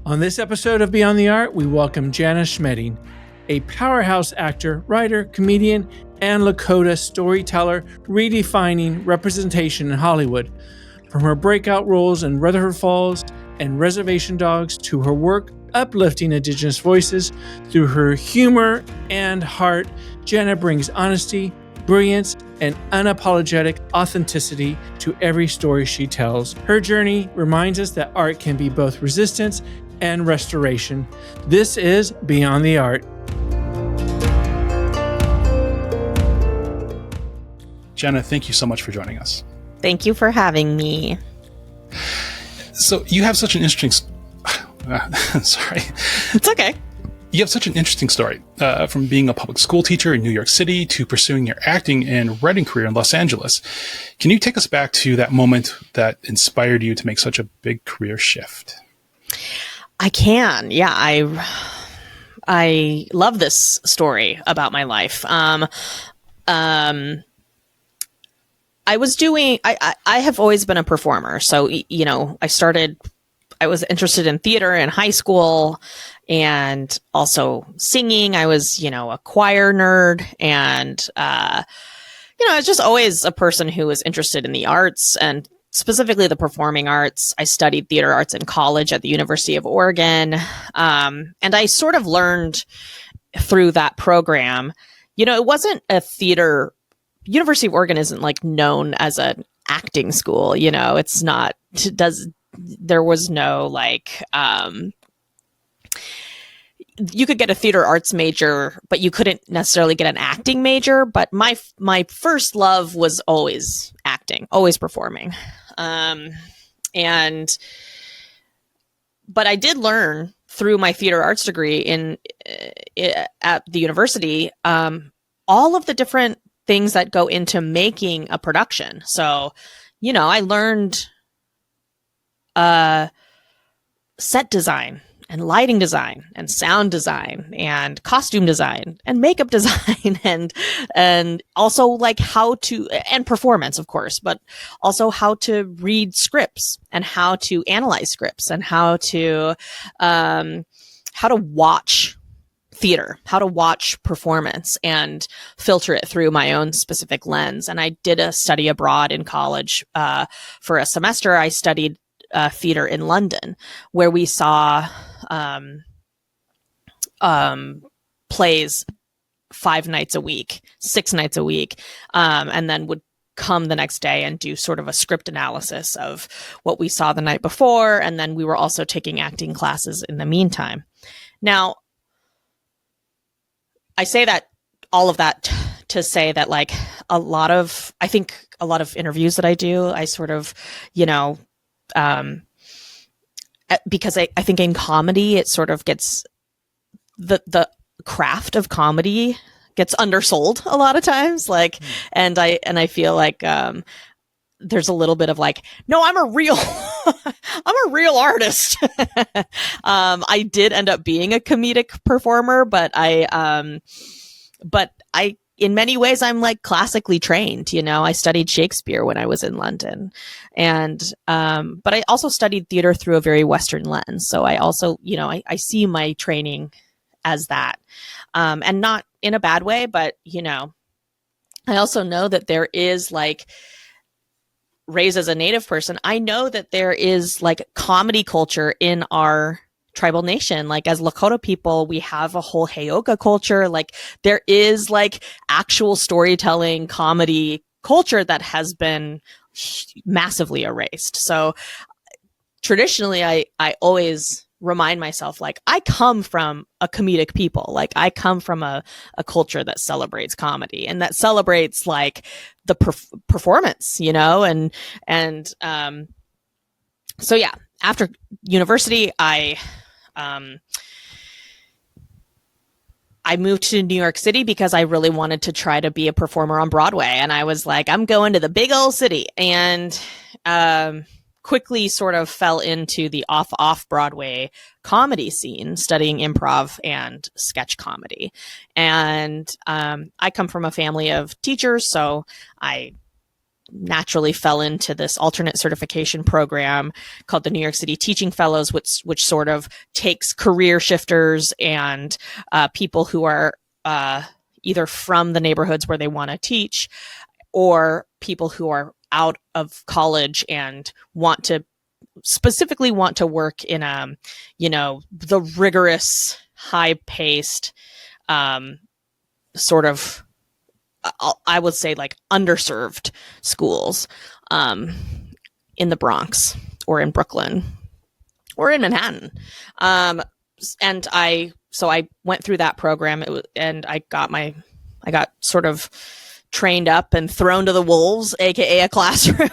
On this episode of Beyond the Art, we welcome Jana Schmieding, a powerhouse actor, writer, comedian, and Lakota storyteller redefining representation in Hollywood. From her breakout roles in Rutherford Falls and Reservation Dogs to her work uplifting Indigenous voices, through her humor and heart, Jenna brings honesty, brilliance, and unapologetic authenticity to every story she tells. Her journey reminds us that art can be both resistance and restoration. This is Beyond the Art. Jenna, thank you so much for joining us. Thank you for having me. So you have such an interesting... sorry. It's okay. You have such an interesting story, from being a public school teacher in New York City to pursuing your acting and writing career in Los Angeles. Can you take us back to that moment that inspired you to make such a big career shift? I can. Yeah, I love this story about my life. I have always been a performer. So, you know, I was interested in theater in high school and also singing. I was, you know, a choir nerd and, I was just always a person who was interested in the arts and specifically the performing arts. I studied theater arts in college at the University of Oregon. And I sort of learned through that program, you know, it wasn't a theater. University of Oregon isn't like known as an acting school, you know, it's not, there was no like, you could get a theater arts major, but you couldn't necessarily get an acting major. But my first love was always acting, always performing. But I did learn through my theater arts degree at the university, all of the different things that go into making a production. So, you know, I learned set design and lighting design and sound design and costume design and makeup design and also like how to, and performance, of course, but also how to read scripts and how to analyze scripts and how to watch theater, how to watch performance and filter it through my own specific lens. And I did a study abroad in college for a semester. I studied theater in London, where we saw plays 5 nights a week, 6 nights a week, and then would come the next day and do sort of a script analysis of what we saw the night before. And then we were also taking acting classes in the meantime. Now, I say that all of that to say that like I think a lot of interviews that I do, I sort of, you know, because I think in comedy, it sort of gets the craft of comedy gets undersold a lot of times. Like, and I feel like, there's a little bit of like, no, I'm a real artist. I did end up being a comedic performer, but in many ways, I'm like classically trained, you know, I studied Shakespeare when I was in London but I also studied theater through a very Western lens. So I also, you know, I see my training as that, and not in a bad way, but, you know, I also know that there is like, raised as a Native person, I know that there is like comedy culture in our tribal nation. Like as Lakota people, we have a whole Heyoka culture. Like there is like actual storytelling comedy culture that has been massively erased. So traditionally, I always remind myself, like, I come from a comedic people. Like I come from a culture that celebrates comedy and that celebrates like the performance, you know, and so yeah, after university, I moved to New York City because I really wanted to try to be a performer on Broadway. And I was like, I'm going to the big old city, and quickly sort of fell into the off Broadway comedy scene, studying improv and sketch comedy. And I come from a family of teachers, so I naturally fell into this alternate certification program called the New York City Teaching Fellows, which sort of takes career shifters and people who are either from the neighborhoods where they want to teach, or people who are out of college and specifically want to work in the rigorous, high-paced sort of, I would say, like underserved schools in the Bronx or in Brooklyn or in Manhattan. And I went through that program, and I got sort of trained up and thrown to the wolves, aka a classroom.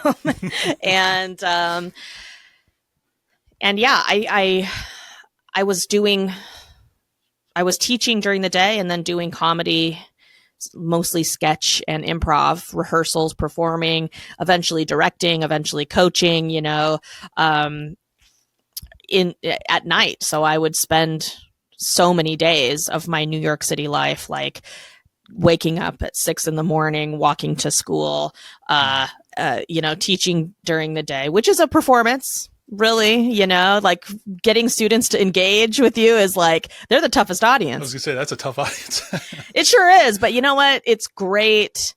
and yeah, I was teaching during the day and then doing comedy, mostly sketch and improv, rehearsals, performing, eventually directing, eventually coaching, at night. So I would spend so many days of my New York City life, like waking up at 6 a.m, walking to school, teaching during the day, which is a performance. Really, like getting students to engage with you is like, they're the toughest audience. I was gonna say, that's a tough audience. It sure is. But you know what? It's great.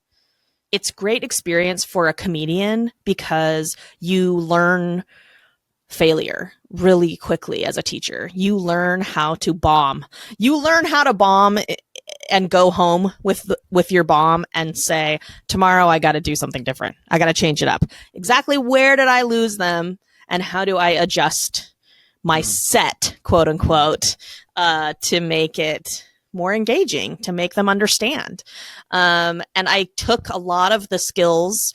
It's great experience for a comedian because you learn failure really quickly as a teacher. You learn how to bomb. You learn how to bomb and go home with your bomb and say, tomorrow I got to do something different. I got to change it up. Exactly where did I lose them? And how do I adjust my set, quote unquote, to make it more engaging, to make them understand? And I took a lot of the skills,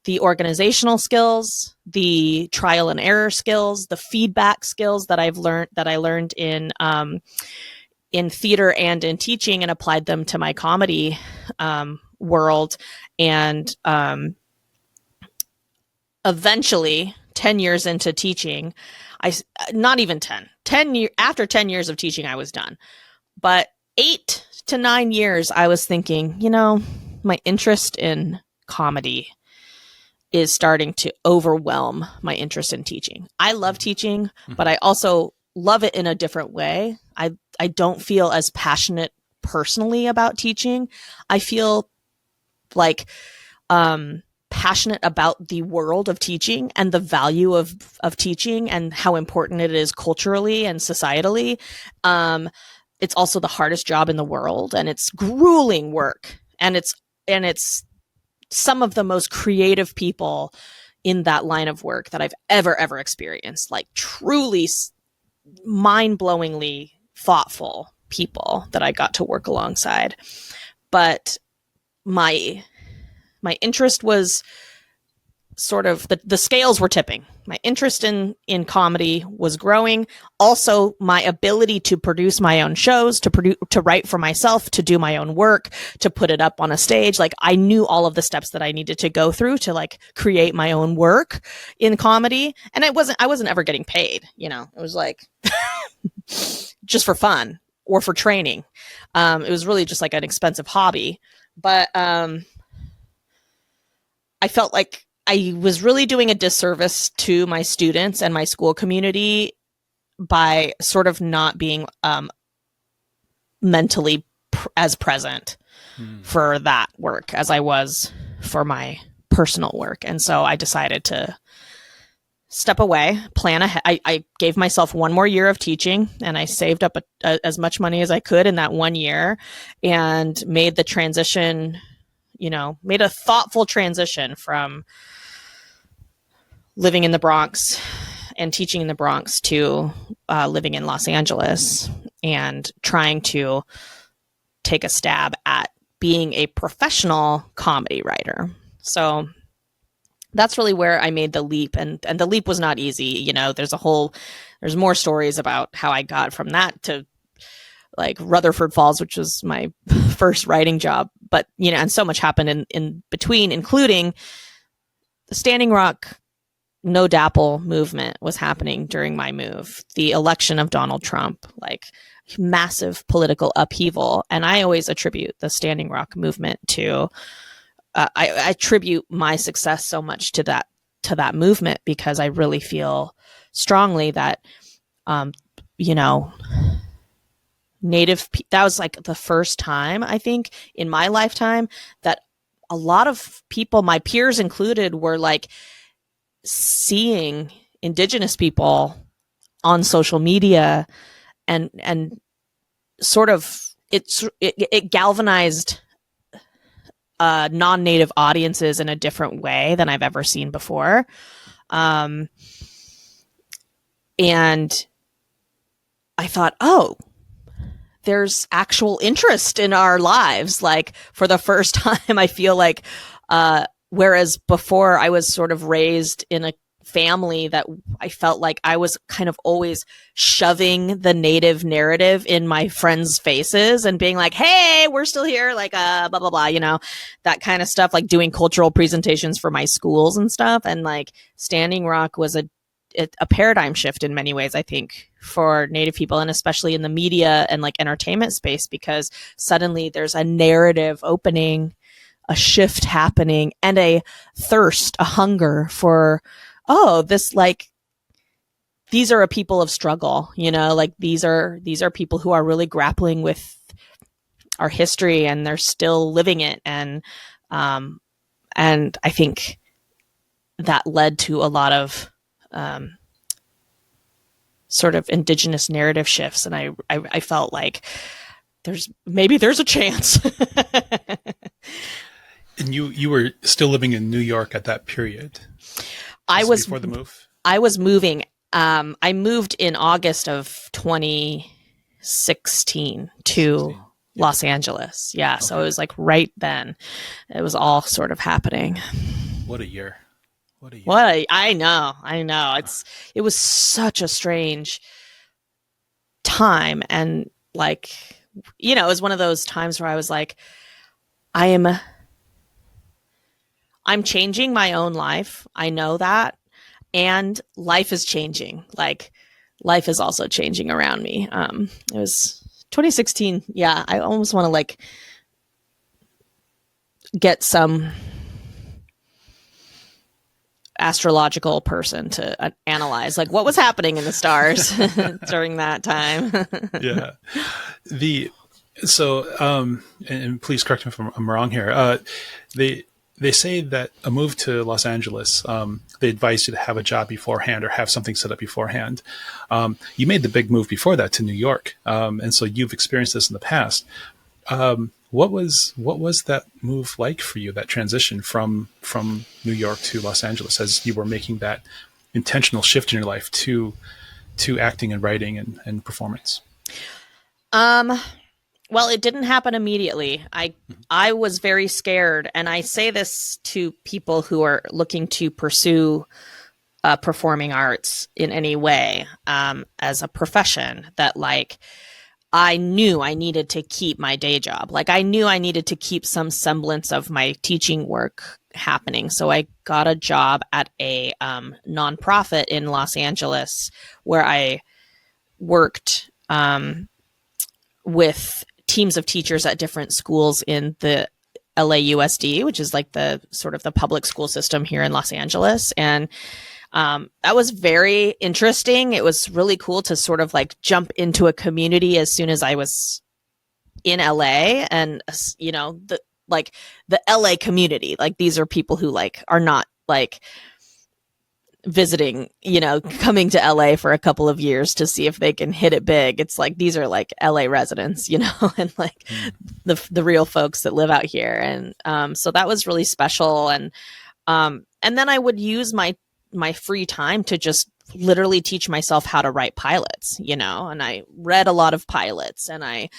the organizational skills, the trial and error skills, the feedback skills that I learned in theater and in teaching, and applied them to my comedy world. And eventually, 10 years into teaching, not even 10 years, after 10 years of teaching, I was done. But 8 to 9 years, I was thinking, my interest in comedy is starting to overwhelm my interest in teaching. I love teaching, but I also love it in a different way. I don't feel as passionate personally about teaching. I feel like, passionate about the world of teaching and the value of teaching and how important it is culturally and societally. It's also the hardest job in the world, and it's grueling work. And it's some of the most creative people in that line of work that I've ever experienced, like truly mind-blowingly thoughtful people that I got to work alongside. But my interest was sort of, the scales were tipping. My interest in comedy was growing. Also, my ability to produce my own shows, to write for myself, to do my own work, to put it up on a stage. Like, I knew all of the steps that I needed to go through to like create my own work in comedy. And I wasn't ever getting paid. It was like just for fun or for training. It was really just like an expensive hobby. But I felt like I was really doing a disservice to my students and my school community by sort of not being mentally as present for that work as I was for my personal work. And so I decided to step away, plan ahead. I gave myself one more year of teaching, and I saved up as much money as I could in that 1 year and made the transition, made a thoughtful transition from living in the Bronx and teaching in the Bronx to living in Los Angeles and trying to take a stab at being a professional comedy writer. So that's really where I made the leap. And the leap was not easy. There's more stories about how I got from that to like Rutherford Falls, which was my first writing job. But, and so much happened in between, including the Standing Rock No Dapple movement was happening during my move, the election of Donald Trump, like massive political upheaval. And I always attribute the Standing Rock movement to I attribute my success so much to that movement, because I really feel strongly that, you know, that was like the first time, I think, in my lifetime that a lot of people, my peers included, were like seeing Indigenous people on social media, and sort of it galvanized non-native audiences in a different way than I've ever seen before. And I thought, oh, there's actual interest in our lives. Like, for the first time, I feel like, whereas before I was sort of raised in a family that I felt like I was kind of always shoving the native narrative in my friends' faces and being like, hey, we're still here, like, blah, blah, blah, you know, that kind of stuff, like doing cultural presentations for my schools and stuff. And like Standing Rock was a paradigm shift in many ways, I think, for Native people, and especially in the media and like entertainment space, because suddenly there's a narrative opening, a shift happening, and a thirst, a hunger for, oh, this, like, these are a people of struggle, you know, like these are people who are really grappling with our history, and they're still living it. And I think that led to a lot of sort of Indigenous narrative shifts. And I felt like there's a chance. And you were still living in New York at that period? I was before the move? I was moving. I moved in August of 2016 to Los Angeles. Yeah. Okay. So it was like right then. It was all sort of happening. What a year. I know. It was such a strange time. And like, you know, it was one of those times where I was like, I'm changing my own life. I know that. And life is changing. Like, life is also changing around me. It was 2016. Yeah. I almost want to like get some astrological person to analyze like what was happening in the stars during that time. Yeah. And please correct me if I'm wrong here. They say that a move to Los Angeles, they advise you to have a job beforehand or have something set up beforehand. You made the big move before that to New York. And so you've experienced this in the past. What was that move like for you, that transition from New York to Los Angeles, as you were making that intentional shift in your life to acting and writing and performance? Well, it didn't happen immediately. I was very scared, and I say this to people who are looking to pursue performing arts in any way as a profession, that like I knew I needed to keep my day job. Like I knew I needed to keep some semblance of my teaching work happening. So I got a job at a nonprofit in Los Angeles where I worked with teams of teachers at different schools in the LAUSD, which is like the sort of the public school system here in Los Angeles. And that was very interesting. It was really cool to sort of like jump into a community as soon as I was in LA, and, you know, the LA community, like these are people who like are not like visiting, you know, coming to LA for a couple of years to see if they can hit it big. It's like, these are like LA residents, you know, and like the real folks that live out here. And so that was really special. And then I would use my free time to just literally teach myself how to write pilots, you know, and I read a lot of pilots, and I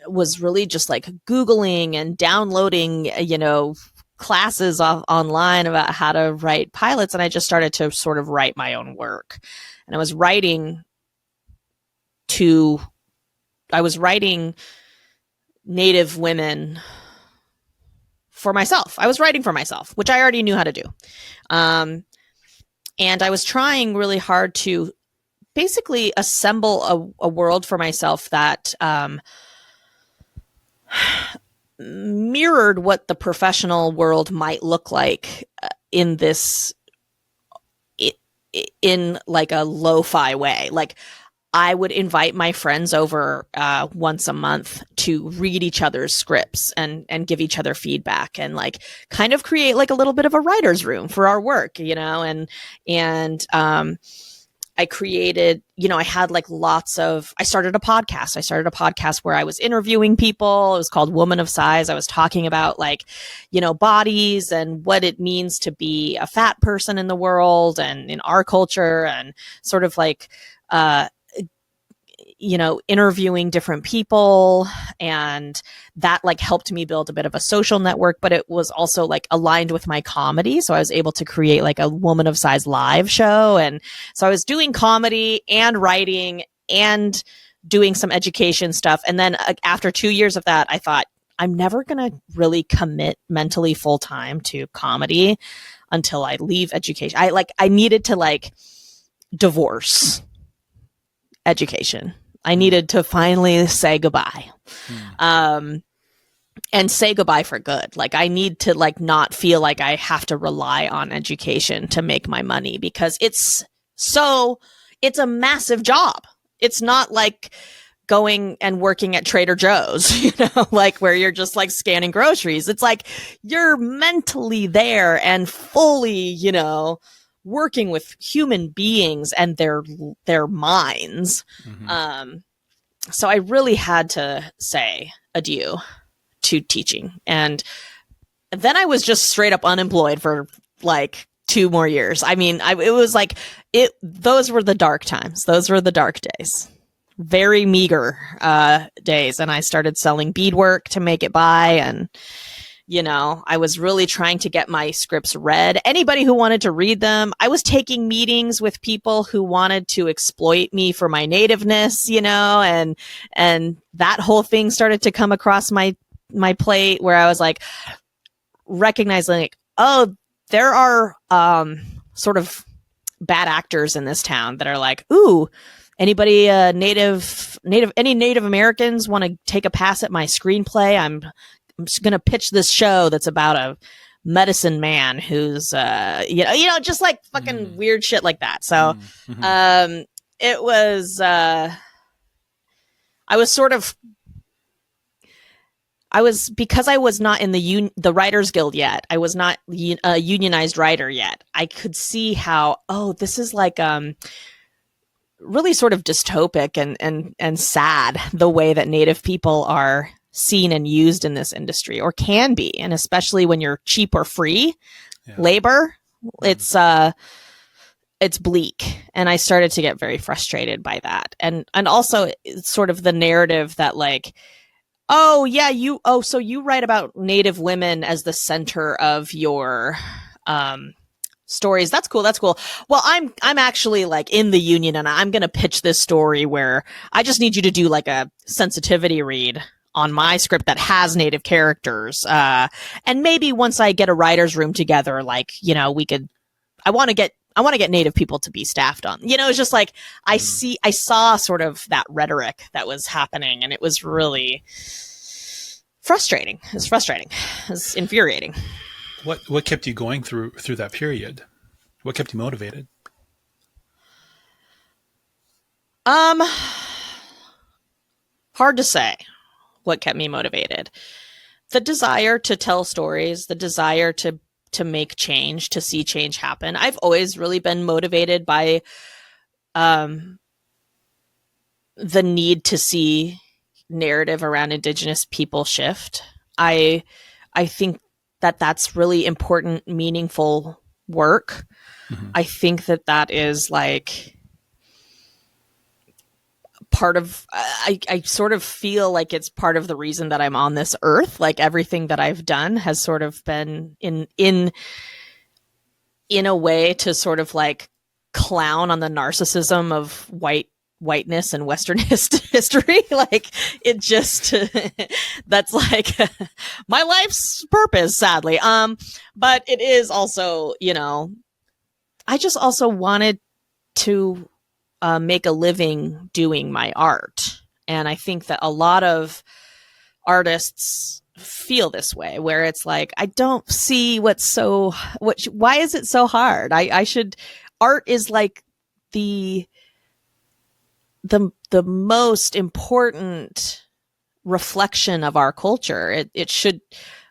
was really just like Googling and downloading, you know, classes online about how to write pilots. And I just started to sort of write my own work. And I was writing Native women for myself. I was writing for myself, which I already knew how to do. And I was trying really hard to basically assemble a world for myself that mirrored what the professional world might look like in this, in like a lo-fi way. Like, I would invite my friends over once a month to read each other's scripts and give each other feedback, and like kind of create like a little bit of a writer's room for our work, you know, and I created, you know, I had like I started a podcast where I was interviewing people. It was called Woman of Size. I was talking about like, you know, bodies and what it means to be a fat person in the world and in our culture, and sort of like, you know, interviewing different people, and that like helped me build a bit of a social network, but it was also like aligned with my comedy. So I was able to create like a Woman of Size live show. And so I was doing comedy and writing and doing some education stuff. And then after 2 years of that, I thought, I'm never going to really commit mentally full time to comedy until I leave education. I needed to like divorce education. I needed to finally say goodbye. And say goodbye for good. Like, I need to like not feel like I have to rely on education to make my money, because it's a massive job. It's not like going and working at Trader Joe's, you know, like where you're just like scanning groceries. It's like you're mentally there and fully, you know, working with human beings and their minds. So I really had to say adieu to teaching. And then I was just straight up unemployed for like 2 more years. I mean, it was like, those were the dark times. Those were the dark days. Very meager days. And I started selling beadwork to make it by. And, you know, I was really trying to get my scripts read. Anybody who wanted to read them. I was taking meetings with people who wanted to exploit me for my nativeness, you know, and that whole thing started to come across my plate, where I was like, recognizing like, oh, there are sort of bad actors in this town that are like, ooh, anybody any Native Americans want to take a pass at my screenplay? I'm just going to pitch this show that's about a medicine man who's, you know, just like fucking weird shit like that. So, it was, because I was not in the Writers Guild yet. I was not a unionized writer yet. I could see how, oh, this is like, really sort of dystopic and sad, the way that Native people are seen and used in this industry, or can be. And especially when you're cheap or free labor, it's bleak. And I started to get very frustrated by that. And also sort of the narrative that like, oh yeah, so you write about Native women as the center of your, stories. That's cool. Well, I'm actually like in the union, and I'm going to pitch this story where I just need you to do like a sensitivity read on my script that has Native characters. And maybe once I get a writer's room together, like, you know, I want to get Native people to be staffed on, you know. It's just like, I saw sort of that rhetoric that was happening, and it was really frustrating. It was infuriating. What kept you going through that period? What kept you motivated? Hard to say what kept me motivated. The desire to tell stories, the desire to make change, to see change happen. I've always really been motivated by the need to see narrative around Indigenous people shift. I think that's really important, meaningful work. I think that is like part of, I sort of feel like it's part of the reason that I'm on this earth. Like, everything that I've done has sort of been in a way to sort of like clown on the narcissism of whiteness and Western history. Like, it just, that's like my life's purpose, sadly. But it is also, you know, I just also wanted to make a living doing my art. And I think that a lot of artists feel this way, where it's like, I don't see why is it so hard? Art is like the most important reflection of our culture.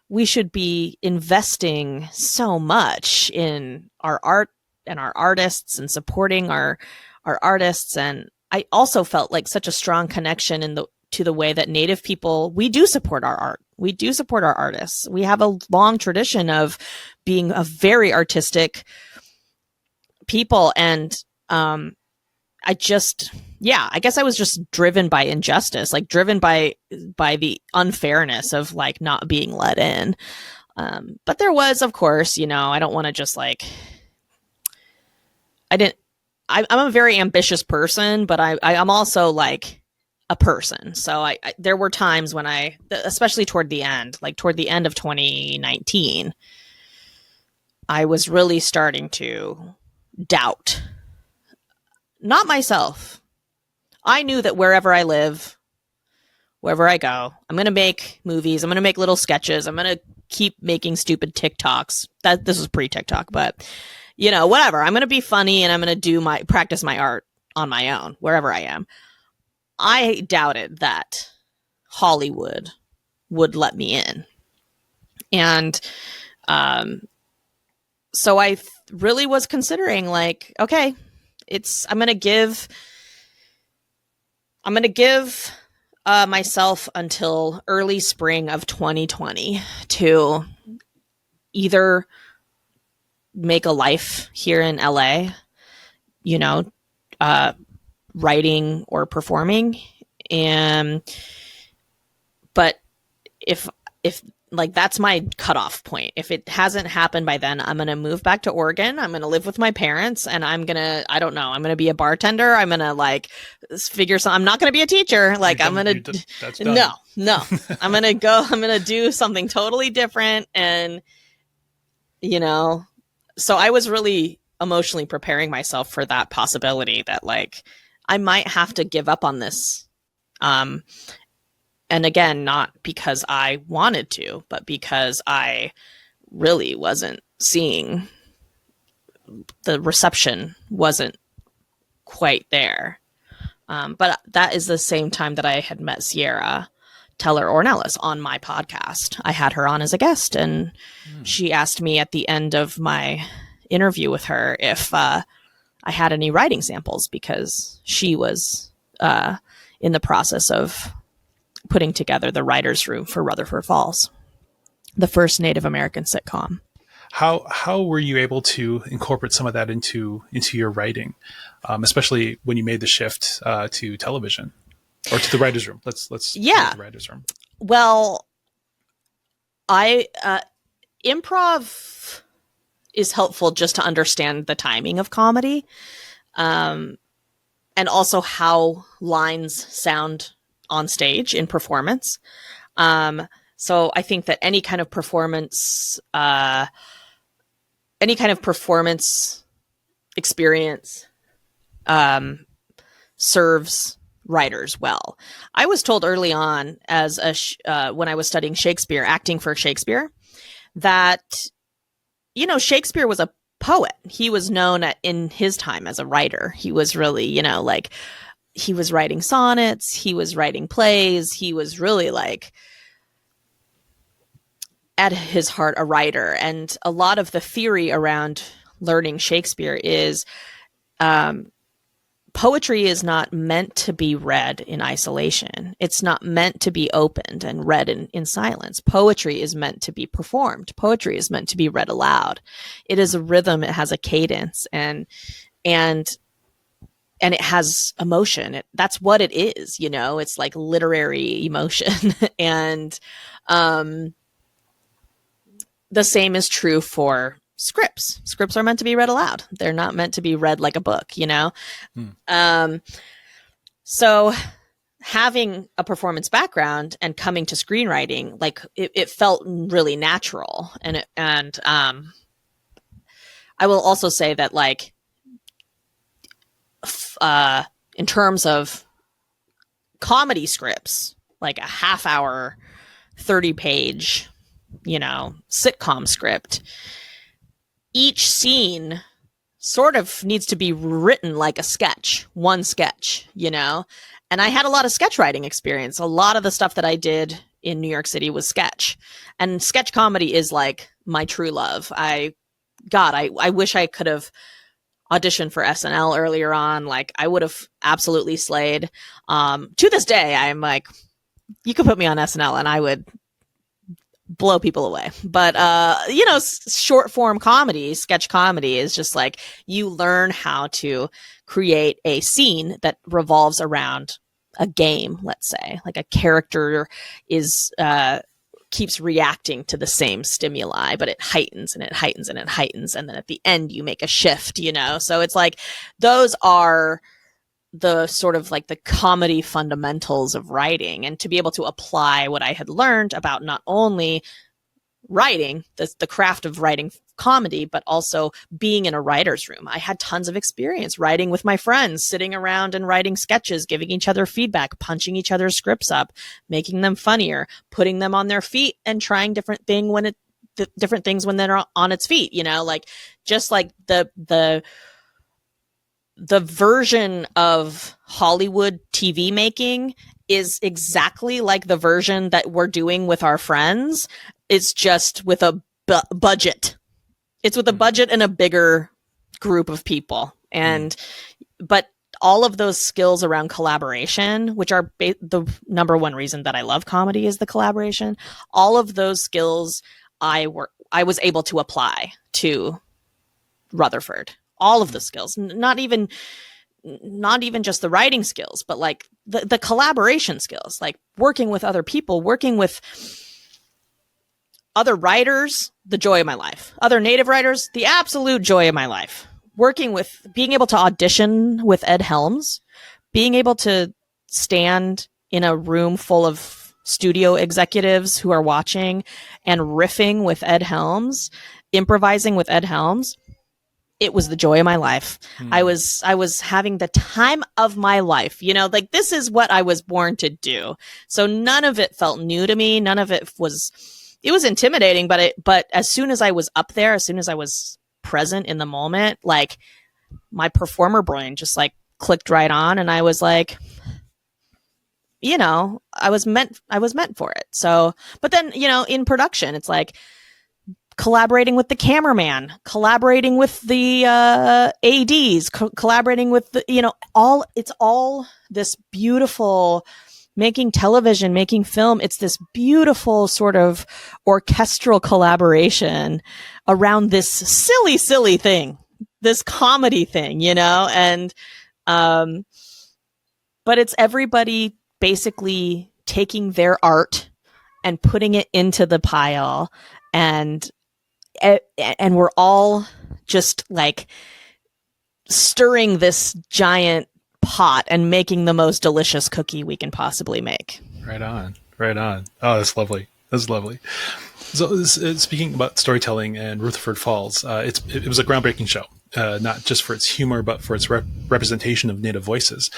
We should be investing so much in our art and our artists and supporting our artists. And I also felt like such a strong connection to the way that Native people, we do support our art. We do support our artists. We have a long tradition of being a very artistic people. And I guess I was just driven by injustice, like driven by the unfairness of like not being let in. But there was, of course, I don't want to just like, I'm a very ambitious person, but I'm also like a person. So there were times when especially toward the end of 2019, I was really starting to doubt, not myself. I knew that wherever I live, wherever I go, I'm going to make movies. I'm going to make little sketches. I'm going to keep making stupid TikToks. This was pre-TikTok, but whatever. I'm going to be funny and I'm going to practice my art on my own, wherever I am. I doubted that Hollywood would let me in. And so I really was considering like, okay, I'm going to give myself until early spring of 2020 to either make a life here in LA, writing or performing. But if like, that's my cutoff point. If it hasn't happened by then, I'm going to move back to Oregon. I'm going to live with my parents and I'm going to be a bartender. I'm going to like figure something. I'm not going to be a teacher. Like I'm going to, no, I'm going to do something totally different. And, so I was really emotionally preparing myself for that possibility that like, I might have to give up on this. And again, not because I wanted to, but because I really wasn't seeing, the reception wasn't quite there. But that is the same time that I had met Sierra Teller Ornelas on my podcast. I had her on as a guest, and she asked me at the end of my interview with her if I had any writing samples, because she was in the process of putting together the writer's room for Rutherford Falls, the first Native American sitcom. How were you able to incorporate some of that into your writing, especially when you made the shift to television or to the writer's room? Let's the writer's room. Well, improv is helpful just to understand the timing of comedy, and also how lines sound on stage in performance. So I think that any kind of performance experience serves writers well. I was told early on when I was studying Shakespeare, acting for Shakespeare, that, Shakespeare was a poet. He was known in his time as a writer. He was really, he was writing sonnets, he was writing plays, he was really like at his heart a writer. And a lot of the theory around learning Shakespeare is poetry is not meant to be read in isolation. It's not meant to be opened and read in silence. Poetry is meant to be performed. Poetry is meant to be read aloud. It is a rhythm, it has a cadence, and it has emotion. That's what it is, it's like literary emotion. And the same is true for scripts. Scripts are meant to be read aloud. They're not meant to be read like a book, So having a performance background and coming to screenwriting, like it felt really natural. And I will also say that like, in terms of comedy scripts, like a half-hour 30-page, sitcom script, each scene sort of needs to be written like a sketch, one sketch, And I had a lot of sketch writing experience. A lot of the stuff that I did in New York City was sketch. And sketch comedy is like my true love. I wish I could have auditioned for SNL earlier on. Like, I would have absolutely slayed. To this day, I'm like, you could put me on SNL and I would blow people away. But, short form comedy, sketch comedy is just like you learn how to create a scene that revolves around a game, let's say. Like a character is keeps reacting to the same stimuli, but it heightens and it heightens and it heightens. And then at the end, you make a shift, So it's like those are the sort of like the comedy fundamentals of writing, and to be able to apply what I had learned about not only writing, the craft of writing comedy, but also being in a writer's room. I had tons of experience writing with my friends, sitting around and writing sketches, giving each other feedback, punching each other's scripts up, making them funnier, putting them on their feet and trying different things when they're on its feet, like just like the version of Hollywood TV making is exactly like the version that we're doing with our friends. It's just with a budget. It's with a budget and a bigger group of people. But all of those skills around collaboration, which are the number one reason that I love comedy is the collaboration. All of those skills I was able to apply to Rutherford. All of the skills, not even just the writing skills, but like the collaboration skills, like working with other people, working with other writers, the joy of my life. Other Native writers, the absolute joy of my life. Being able to audition with Ed Helms, being able to stand in a room full of studio executives who are watching and riffing with Ed Helms, improvising with Ed Helms. It was the joy of my life. I was having the time of my life, like this is what I was born to do. So none of it felt new to me. None of it was intimidating, but as soon as I was up there, as soon as I was present in the moment, like my performer brain just like clicked right on. And I was like, I was meant for it. So, but then, in production, it's like, collaborating with the cameraman, collaborating with the ADs, collaborating with the, it's all this beautiful making television, making film. It's this beautiful sort of orchestral collaboration around this silly, silly thing, this comedy thing, and, but it's everybody basically taking their art and putting it into the pile, and we're all just like stirring this giant pot and making the most delicious cookie we can possibly make. Right on. Oh, that's lovely. So speaking about storytelling and Rutherford Falls, it was a groundbreaking show, not just for its humor, but for its representation of Native voices.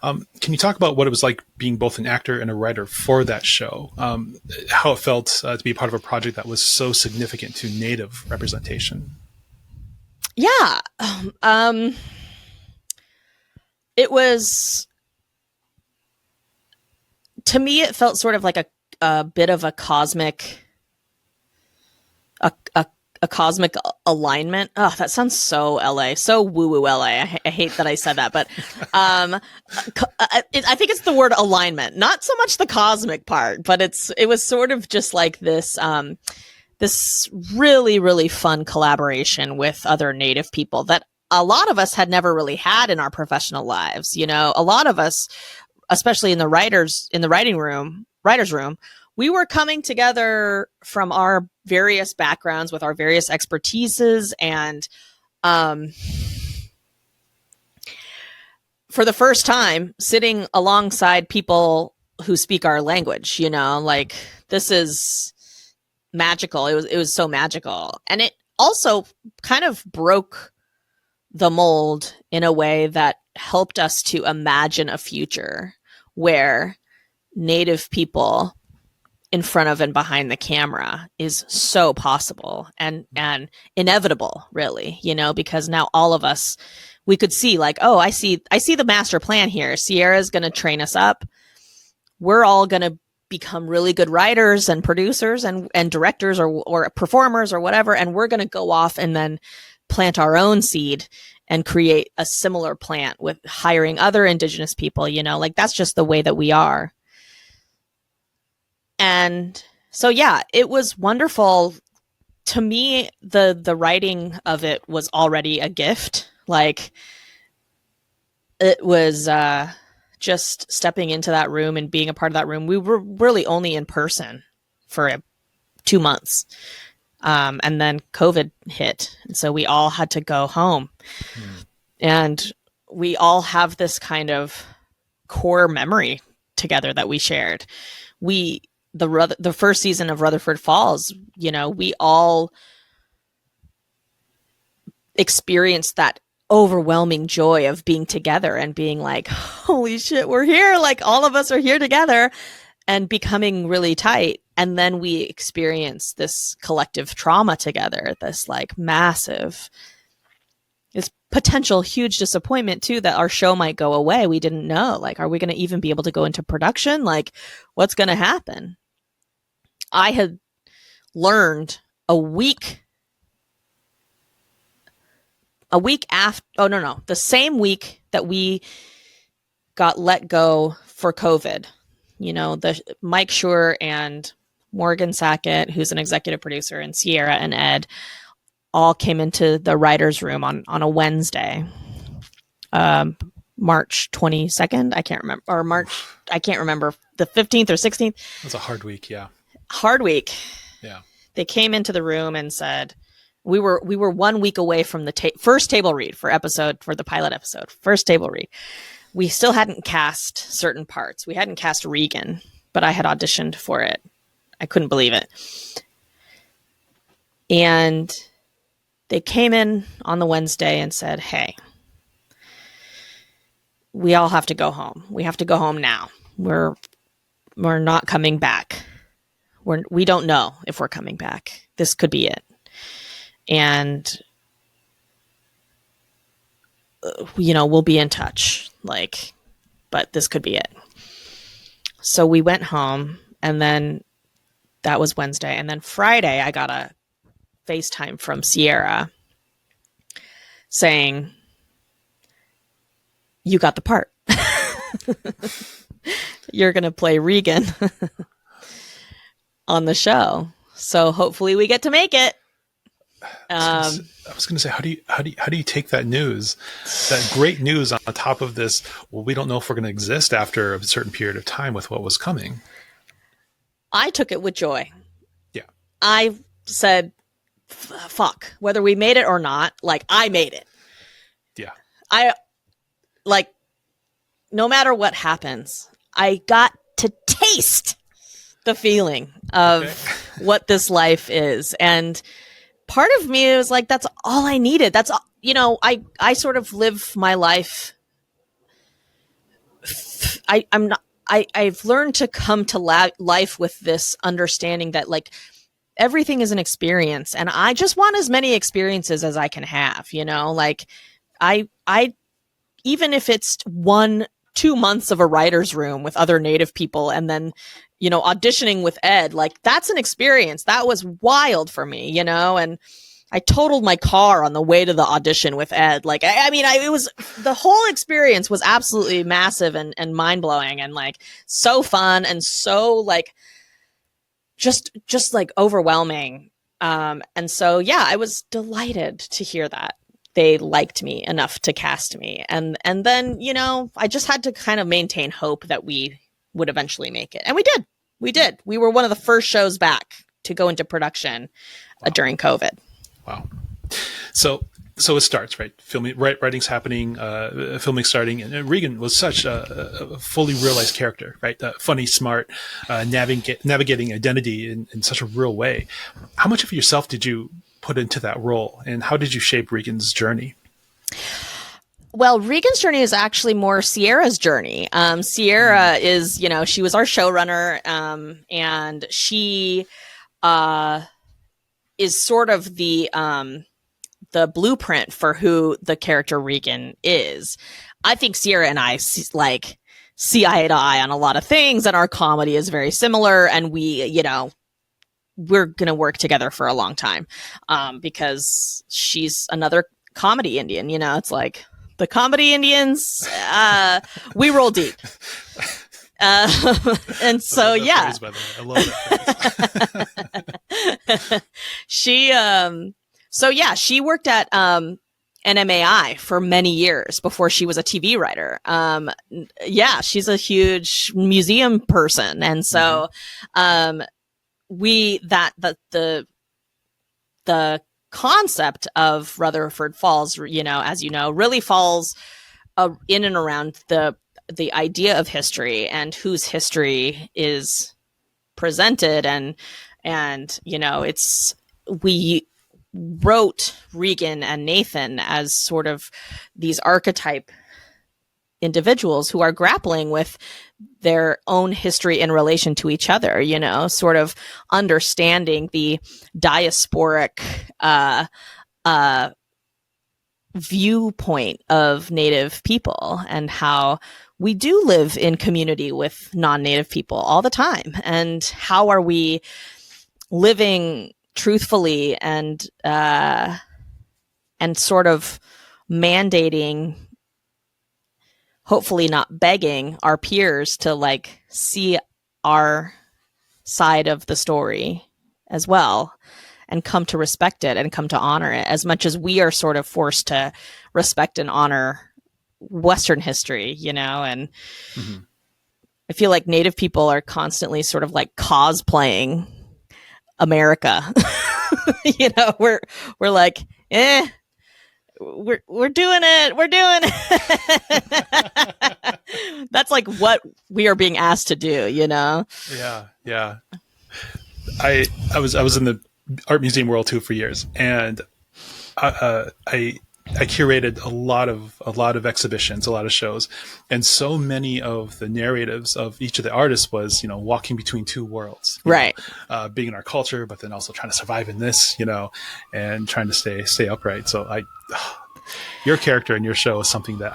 Can you talk about what it was like being both an actor and a writer for that show? How it felt to be part of a project that was so significant to Native representation? Yeah. It was, to me, it felt sort of like a bit of a cosmic, a cosmic alignment. Oh, that sounds so LA, so woo-woo LA. I hate that I said that, but I think it's the word alignment, not so much the cosmic part, but it was sort of just like this, this really, really fun collaboration with other Native people that a lot of us had never really had in our professional lives. A lot of us, especially in the writers' room, we were coming together from our various backgrounds with our various expertises, and for the first time sitting alongside people who speak our language, like this is magical. It was so magical. And it also kind of broke the mold in a way that helped us to imagine a future where Native people in front of and behind the camera is so possible and inevitable, really, because now all of us, we could see like, oh, I see the master plan here. Sierra's going to train us up. We're all going to become really good writers and producers and directors or performers or whatever. And we're going to go off and then plant our own seed and create a similar plant with hiring other Indigenous people, like that's just the way that we are. And so, yeah, it was wonderful. To me, the writing of it was already a gift. Like it was just stepping into that room and being a part of that room. We were really only in person for 2 months. And then COVID hit. And so we all had to go home. And we all have this kind of core memory together that we shared. The first season of Rutherford Falls, we all experienced that overwhelming joy of being together and being like, holy shit, we're here. Like all of us are here together and becoming really tight. And then we experience this collective trauma together, this like massive, this potential huge disappointment too, that our show might go away. We didn't know, like, are we going to even be able to go into production? Like what's going to happen? I had learned a week after, the same week that we got let go for COVID, the Mike Schur and Morgan Sackett, who's an executive producer, and Sierra and Ed all came into the writer's room on a Wednesday, March 22nd. I can't remember the 15th or 16th. It was a hard week. Yeah. Hard week. Yeah. They came into the room and said, we were 1 week away from the first table read for the pilot episode, first table read. We still hadn't cast certain parts. We hadn't cast Regan, but I had auditioned for it. I couldn't believe it. And they came in on the Wednesday and said, hey, we all have to go home. We have to go home now. We're not coming back. We don't know if we're coming back. This could be it. And, we'll be in touch, but this could be it. So we went home, and then that was Wednesday. And then Friday, I got a FaceTime from Sierra saying, you got the part. You're going to play Regan on the show. So hopefully we get to make it. I was going to say, how do you take that news, that great news on top of this? Well, we don't know if we're going to exist after a certain period of time with what was coming. I took it with joy. Yeah. I said, fuck, whether we made it or not, I made it. Yeah. No matter what happens, I got to taste the feeling of what this life is. And part of me was like, that's all I needed. That's, I sort of live my life. I've learned to come to life with this understanding that everything is an experience, and I just want as many experiences as I can have, I even if it's 1-2 months of a writer's room with other Native people and then, auditioning with Ed, that's an experience. That was wild for me, and I totaled my car on the way to the audition with Ed. It was, the whole experience was absolutely massive and mind blowing and so fun and so just overwhelming. And so, yeah, I was delighted to hear that they liked me enough to cast me. And then, I just had to kind of maintain hope that we would eventually make it. And we did. We were one of the first shows back to go into production during COVID. Wow. So it starts, right? Writing's happening, filming starting, and Regan was such a fully realized character, right? Funny, smart, navigating identity in such a real way. How much of yourself did you put into that role, and how did you shape Regan's journey? Well, Regan's journey is actually more Sierra's journey. Sierra is, she was our showrunner, and she is sort of the blueprint for who the character Regan is. I think Sierra and I see eye to eye on a lot of things, and our comedy is very similar, and we're going to work together for a long time, because she's another comedy Indian. It's like the comedy Indians, we roll deep. And so, yeah. Phrase, by the way. I love that phrase. She worked at NMAI for many years before she was a TV writer. She's a huge museum person. And so the concept of Rutherford Falls, as really falls in and around the idea of history and whose history is presented. And we wrote Regan and Nathan as sort of these archetype individuals who are grappling with their own history in relation to each other, sort of understanding the diasporic viewpoint of Native people and how we do live in community with non-Native people all the time. And how are we living truthfully and sort of mandating, hopefully not begging our peers to see our side of the story as well and come to respect it and come to honor it as much as we are sort of forced to respect and honor Western history, and I feel like Native people are constantly sort of cosplaying America. We're like, we're doing it. That's what we are being asked to do, Yeah. I was in the art museum world too for years, and I curated a lot of exhibitions, a lot of shows, and so many of the narratives of each of the artists was, walking between two worlds, right? Being in our culture, but then also trying to survive in this, and trying to stay upright. So your character in your show is something that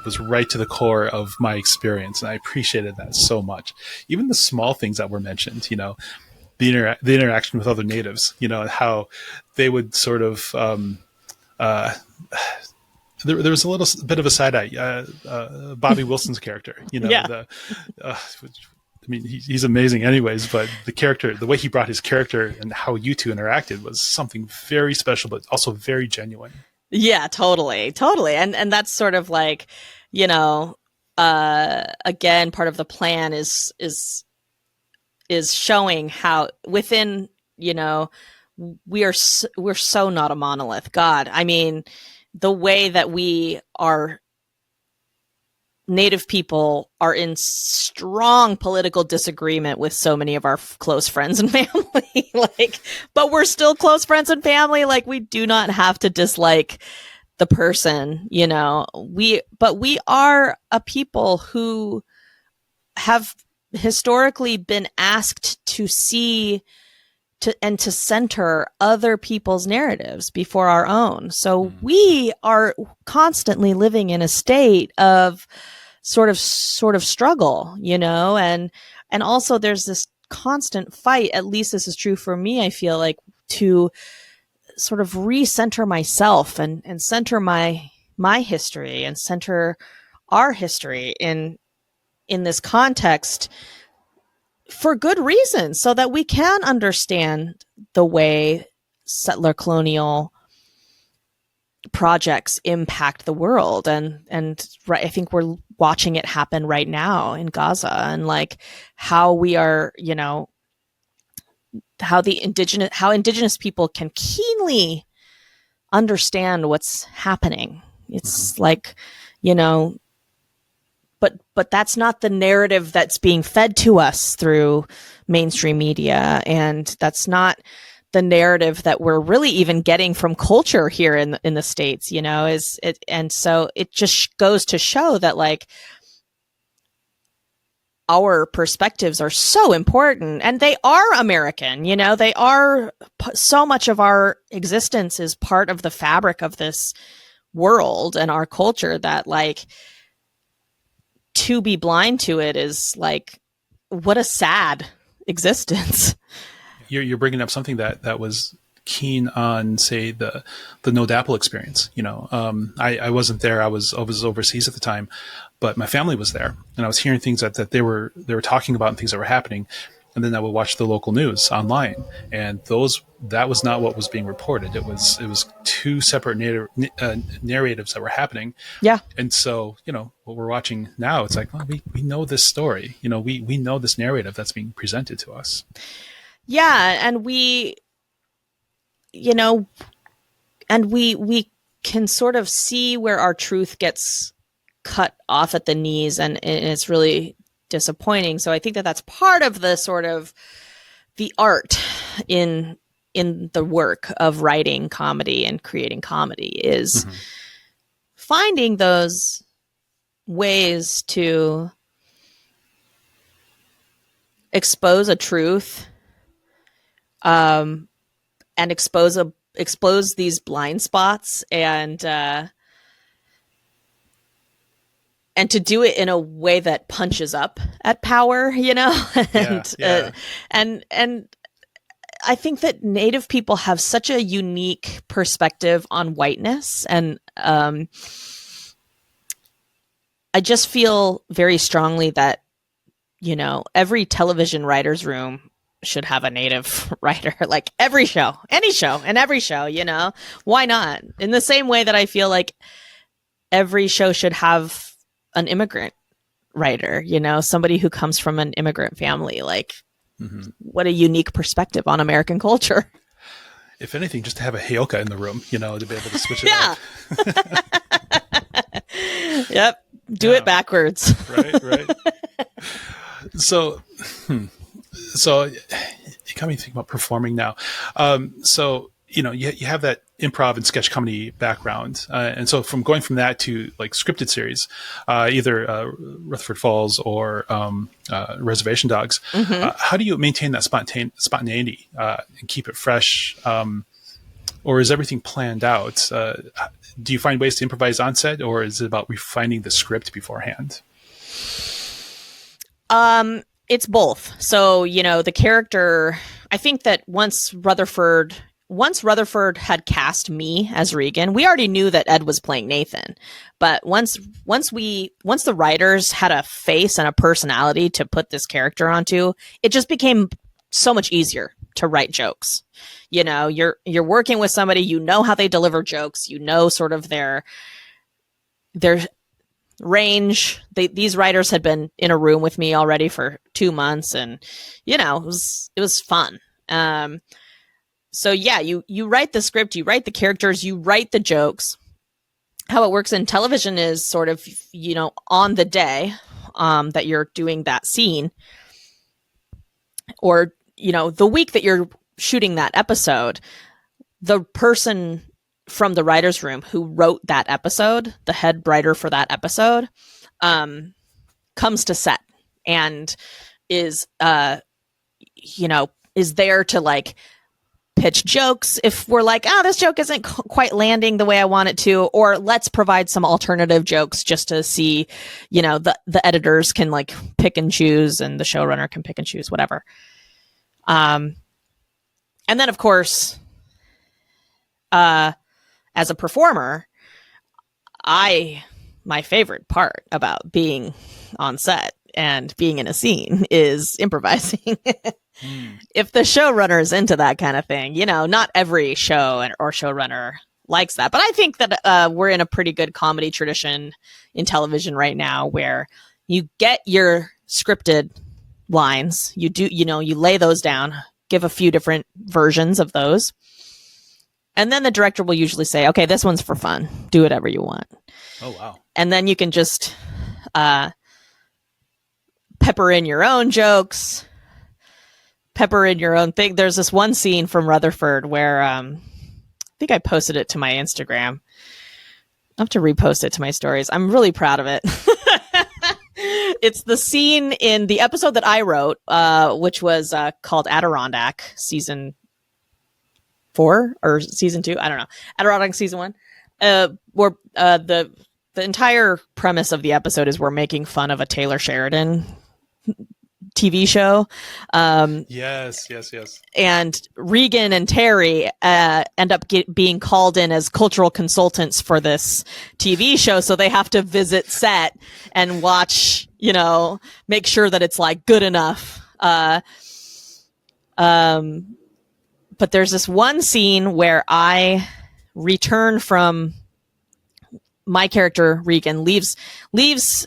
was right to the core of my experience, and I appreciated that so much. Even the small things that were mentioned, the interaction with other natives, and how they would sort of. There was a little bit of a side eye, Bobby Wilson's character, he's amazing anyways, but the way he brought his character and how you two interacted was something very special, but also very genuine. Yeah, totally. And that's sort of again, part of the plan is showing how within, we're so not a monolith. God, I mean, the way that we are, Native people are in strong political disagreement with so many of our close friends and family, but we're still close friends and family. We do not have to dislike the person, but we are a people who have historically been asked to see and to center other people's narratives before our own. So we are constantly living in a state of sort of struggle, and also there's this constant fight, at least this is true for me, I feel like, to sort of recenter myself and center my history and center our history in this context for good reason, so that we can understand the way settler colonial projects impact the world. And right, I think we're watching it happen right now in Gaza, and how we are, how indigenous people can keenly understand what's happening. It's but that's not the narrative that's being fed to us through mainstream media, and that's not the narrative that we're really even getting from culture here in the States, you know, is it. And so it just goes to show that like our perspectives are so important, and they are American, you know, they are so much of our existence is part of the fabric of this world and our culture that like to be blind to it is like, what a sad existence. You're bringing up something that was keen on, say, the No Dapple experience. You know, I wasn't there. I was overseas at the time, but my family was there, and I was hearing things that they were talking about and things that were happening. And then I would watch the local news online, and that was not what was being reported. It was two separate narratives that were happening. Yeah. And so, you know, what we're watching now, it's like, well, we know this story. You know, we know this narrative that's being presented to us. Yeah, and we, you know, and we can sort of see where our truth gets cut off at the knees, and it's really disappointing. So I think that that's part of the sort of the art in the work of writing comedy and creating comedy is finding those ways to expose a truth, and expose these blind spots, and to do it in a way that punches up at power, you know. And I think that Native people have such a unique perspective on whiteness, and I just feel very strongly that, you know, every television writer's room should have a Native writer, like every show, any show, and every show, you know, why not? In the same way that I feel like every show should have an immigrant writer, you know, somebody who comes from an immigrant family. Like, what a unique perspective on American culture. If anything, just to have a Heyoka in the room, you know, to be able to switch it up. Yep. Do it backwards. Right. So it got me thinking about performing now. So, you know, you have that improv and sketch comedy background. And so from that to like scripted series, either Rutherford Falls or Reservation Dogs, how do you maintain that spontaneity and keep it fresh? Or is everything planned out? Do you find ways to improvise on set, or is it about refining the script beforehand? It's both. So, you know, the character, I think that once Rutherford had cast me as Regan, we already knew that Ed was playing Nathan. But once the writers had a face and a personality to put this character onto, it just became so much easier to write jokes. You know, you're working with somebody, you know how they deliver jokes, you know sort of their range. These writers had been in a room with me already for 2 months, and you know, it was fun. So yeah, you write the script, you write the characters, you write the jokes. How it works in television is sort of, you know, on the day that you're doing that scene, or, you know, the week that you're shooting that episode, the person from the writer's room who wrote that episode, the head writer for that episode, comes to set and is, you know, is there to like pitch jokes if we're like, oh, this joke isn't quite landing the way I want it to, or let's provide some alternative jokes just to see, you know, the editors can like pick and choose, and the showrunner can pick and choose, whatever. And then of course, as a performer, my favorite part about being on set and being in a scene is improvising. If the showrunner is into that kind of thing, you know, not every show or showrunner likes that, but I think that we're in a pretty good comedy tradition in television right now, where you get your scripted lines, you lay those down, give a few different versions of those, and then the director will usually say, okay, this one's for fun, do whatever you want. Oh wow. And then you can just pepper in your own jokes, pepper in your own thing. There's this one scene from Rutherford where I think I posted it to my Instagram. I have to repost it to my stories. I'm really proud of it. It's the scene in the episode that I wrote, which was called Adirondack, season 4 or season 2. I don't know. Adirondack season 1. Where the entire premise of the episode is we're making fun of a Taylor Sheridan TV show. Yes. And Regan and Terry end up being called in as cultural consultants for this TV show. So they have to visit set and watch, make sure that it's like good enough. But there's this one scene where I return from my character, Regan, leaves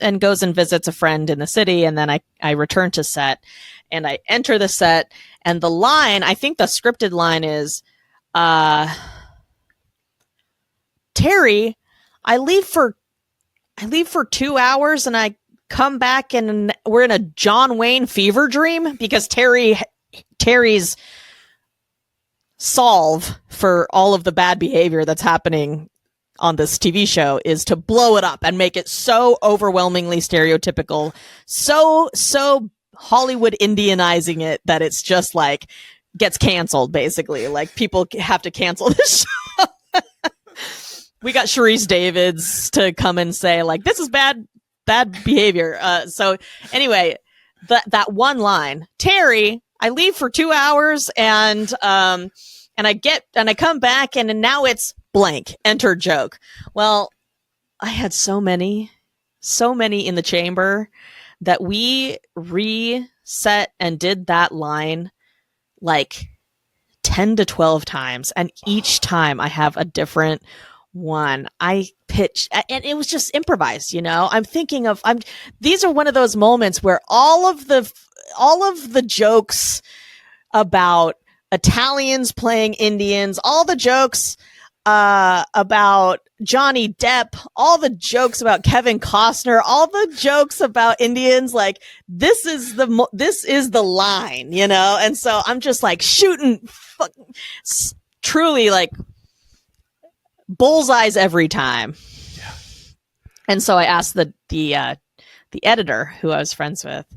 and goes and visits a friend in the city. And then I return to set and I enter the set, and the line, I think the scripted line is, Terry, I leave for 2 hours and I come back and we're in a John Wayne fever dream, because Terry's solve for all of the bad behavior that's happening on this TV show is to blow it up and make it so overwhelmingly stereotypical, so Hollywood Indianizing it that it's just like gets canceled, basically. Like people have to cancel this show. We got Sharice Davids to come and say like, this is bad behavior. So anyway, that one line, Terry, I leave for 2 hours and I come back and now it's blank, enter joke. Well, I had so many in the chamber that we reset and did that line like 10 to 12 times. And each time I have a different one. I pitched, and it was just improvised, I'm thinking of, these are one of those moments where all of the jokes about Italians playing Indians, all the jokes about Johnny Depp, all the jokes about Kevin Costner, all the jokes about Indians, like this is the line, and so I'm just like shooting truly like bullseyes every time. Yeah. And so I asked the editor who I was friends with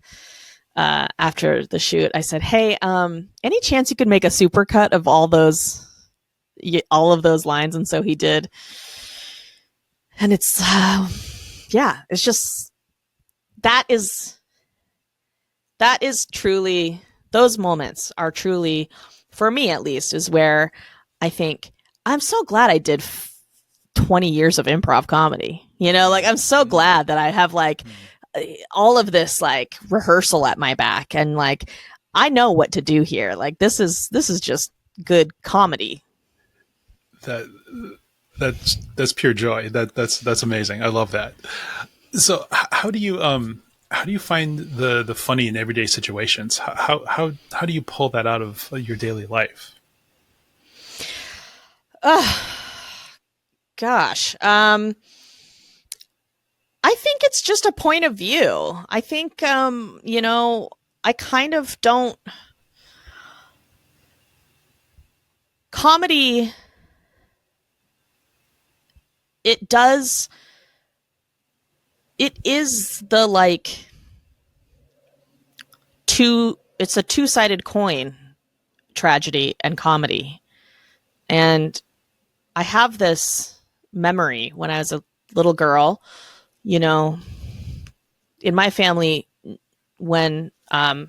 after the shoot, I said, hey, any chance you could make a supercut of all of those lines? And so he did. And it's, it's just, that is truly, those moments are truly, for me at least, is where I think, I'm so glad I did 20 years of improv comedy. Like I'm so glad that I have like all of this like rehearsal at my back, and like I know what to do here. Like this is just good comedy. That's pure joy. That's amazing. I love that. So how do you find the funny in everyday situations? How do you pull that out of your daily life? Gosh. I think it's just a point of view. I think, I kind of don't. Comedy, it is the like it's a two-sided coin, tragedy and comedy. And I have this memory when I was a little girl, in my family, when a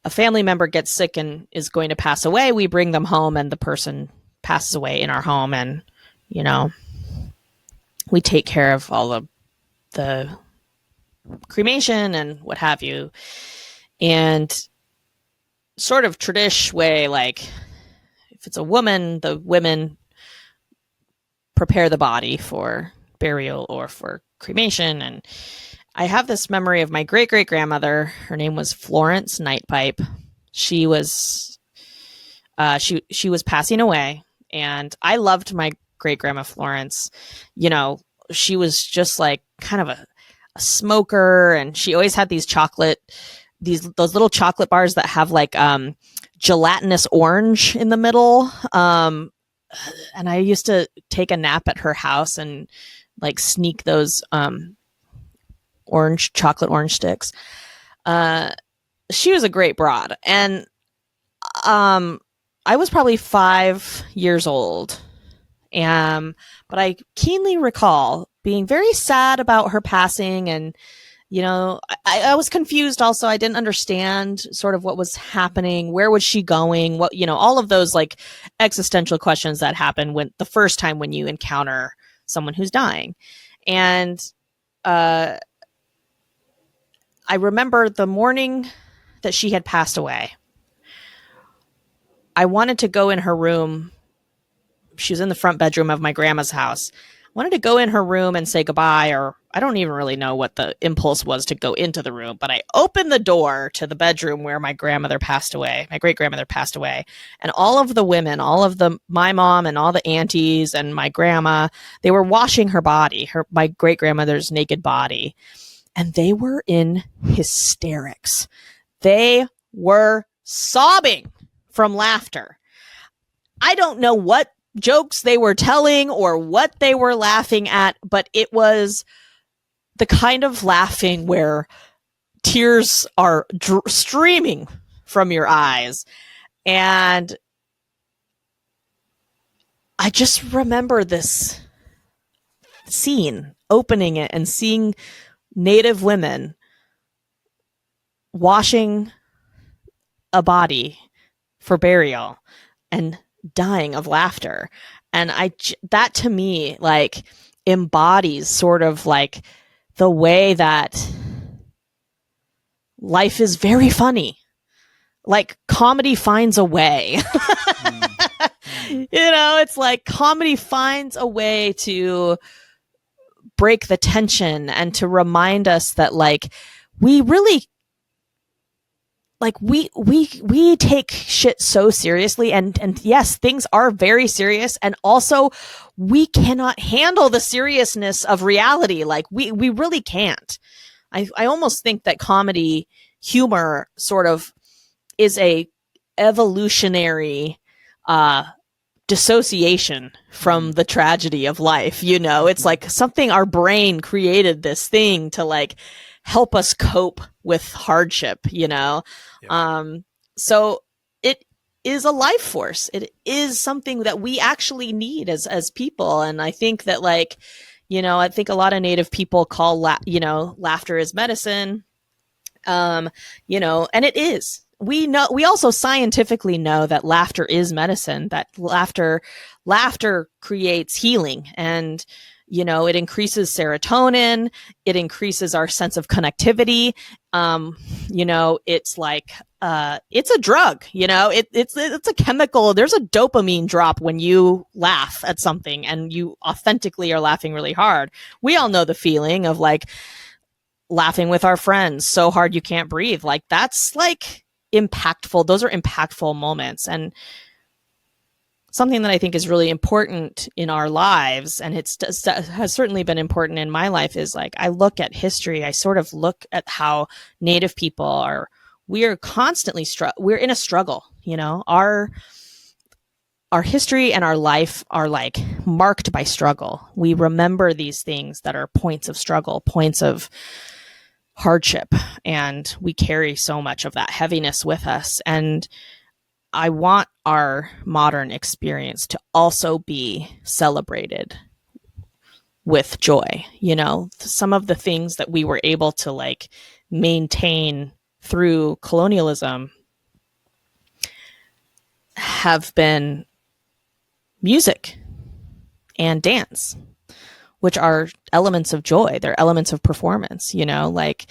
family member gets sick and is going to pass away, we bring them home and the person passes away in our home, and, we take care of all of the cremation and what have you. And sort of tradish way, like if it's a woman, the women prepare the body for burial or for cremation. And I have this memory of my great-great-grandmother. Her name was Florence Nightpipe. She was she was passing away, and I loved my great-grandma Florence. She was just like kind of a smoker, and she always had these chocolate those little chocolate bars that have like gelatinous orange in the middle. And I used to take a nap at her house and like sneak those chocolate orange sticks. She was a great broad. And I was probably 5 years old. But I keenly recall being very sad about her passing. And, you know, I was confused also. I didn't understand sort of what was happening. Where was she going? What, you know, all of those like existential questions that happen when the first time when you encounter someone who's dying. And I remember the morning that she had passed away. I wanted to go in her room. She was in the front bedroom of my grandma's house. I wanted to go in her room and say goodbye, or I don't even really know what the impulse was to go into the room, but I opened the door to the bedroom where my grandmother passed away, my great-grandmother passed away. And all of the women, my mom and all the aunties and my grandma, they were washing her body, my great-grandmother's naked body. And they were in hysterics. They were sobbing from laughter. I don't know what jokes they were telling or what they were laughing at, but it was the kind of laughing where tears are streaming from your eyes. And I just remember this scene, opening it and seeing Native women washing a body for burial and dying of laughter. And that to me like embodies sort of like the way that life is very funny. Like comedy finds a way. You know, it's like comedy finds a way to break the tension and to remind us that like we really like we take shit so seriously, and yes, things are very serious, and also we cannot handle the seriousness of reality. Like we really can't. I almost think that comedy humor sort of is a evolutionary dissociation from the tragedy of life. You know, it's like something, our brain created this thing to like help us cope with hardship, you know? Yeah. So it is a life force. It is something that we actually need as people. And I think that like, you know, I think a lot of Native people call, laughter is medicine. You know, and it is. We also scientifically know that laughter is medicine, that laughter creates healing, and, you know, it increases serotonin, it increases our sense of connectivity. You know, it's like, it's a drug, you know, it's a chemical. There's a dopamine drop when you laugh at something and you authentically are laughing really hard. We all know the feeling of like laughing with our friends so hard you can't breathe. Like that's like impactful. Those are impactful moments, and something that I think is really important in our lives, and has certainly been important in my life, is like I look at history. I sort of look at how Native people we are constantly we're in a struggle. You know, our history and our life are like marked by struggle. We remember these things that are points of struggle, points of hardship, and we carry so much of that heaviness with us. And I want our modern experience to also be celebrated with joy. You know, some of the things that we were able to like maintain through colonialism have been music and dance, which are elements of joy. They're elements of performance, you know, like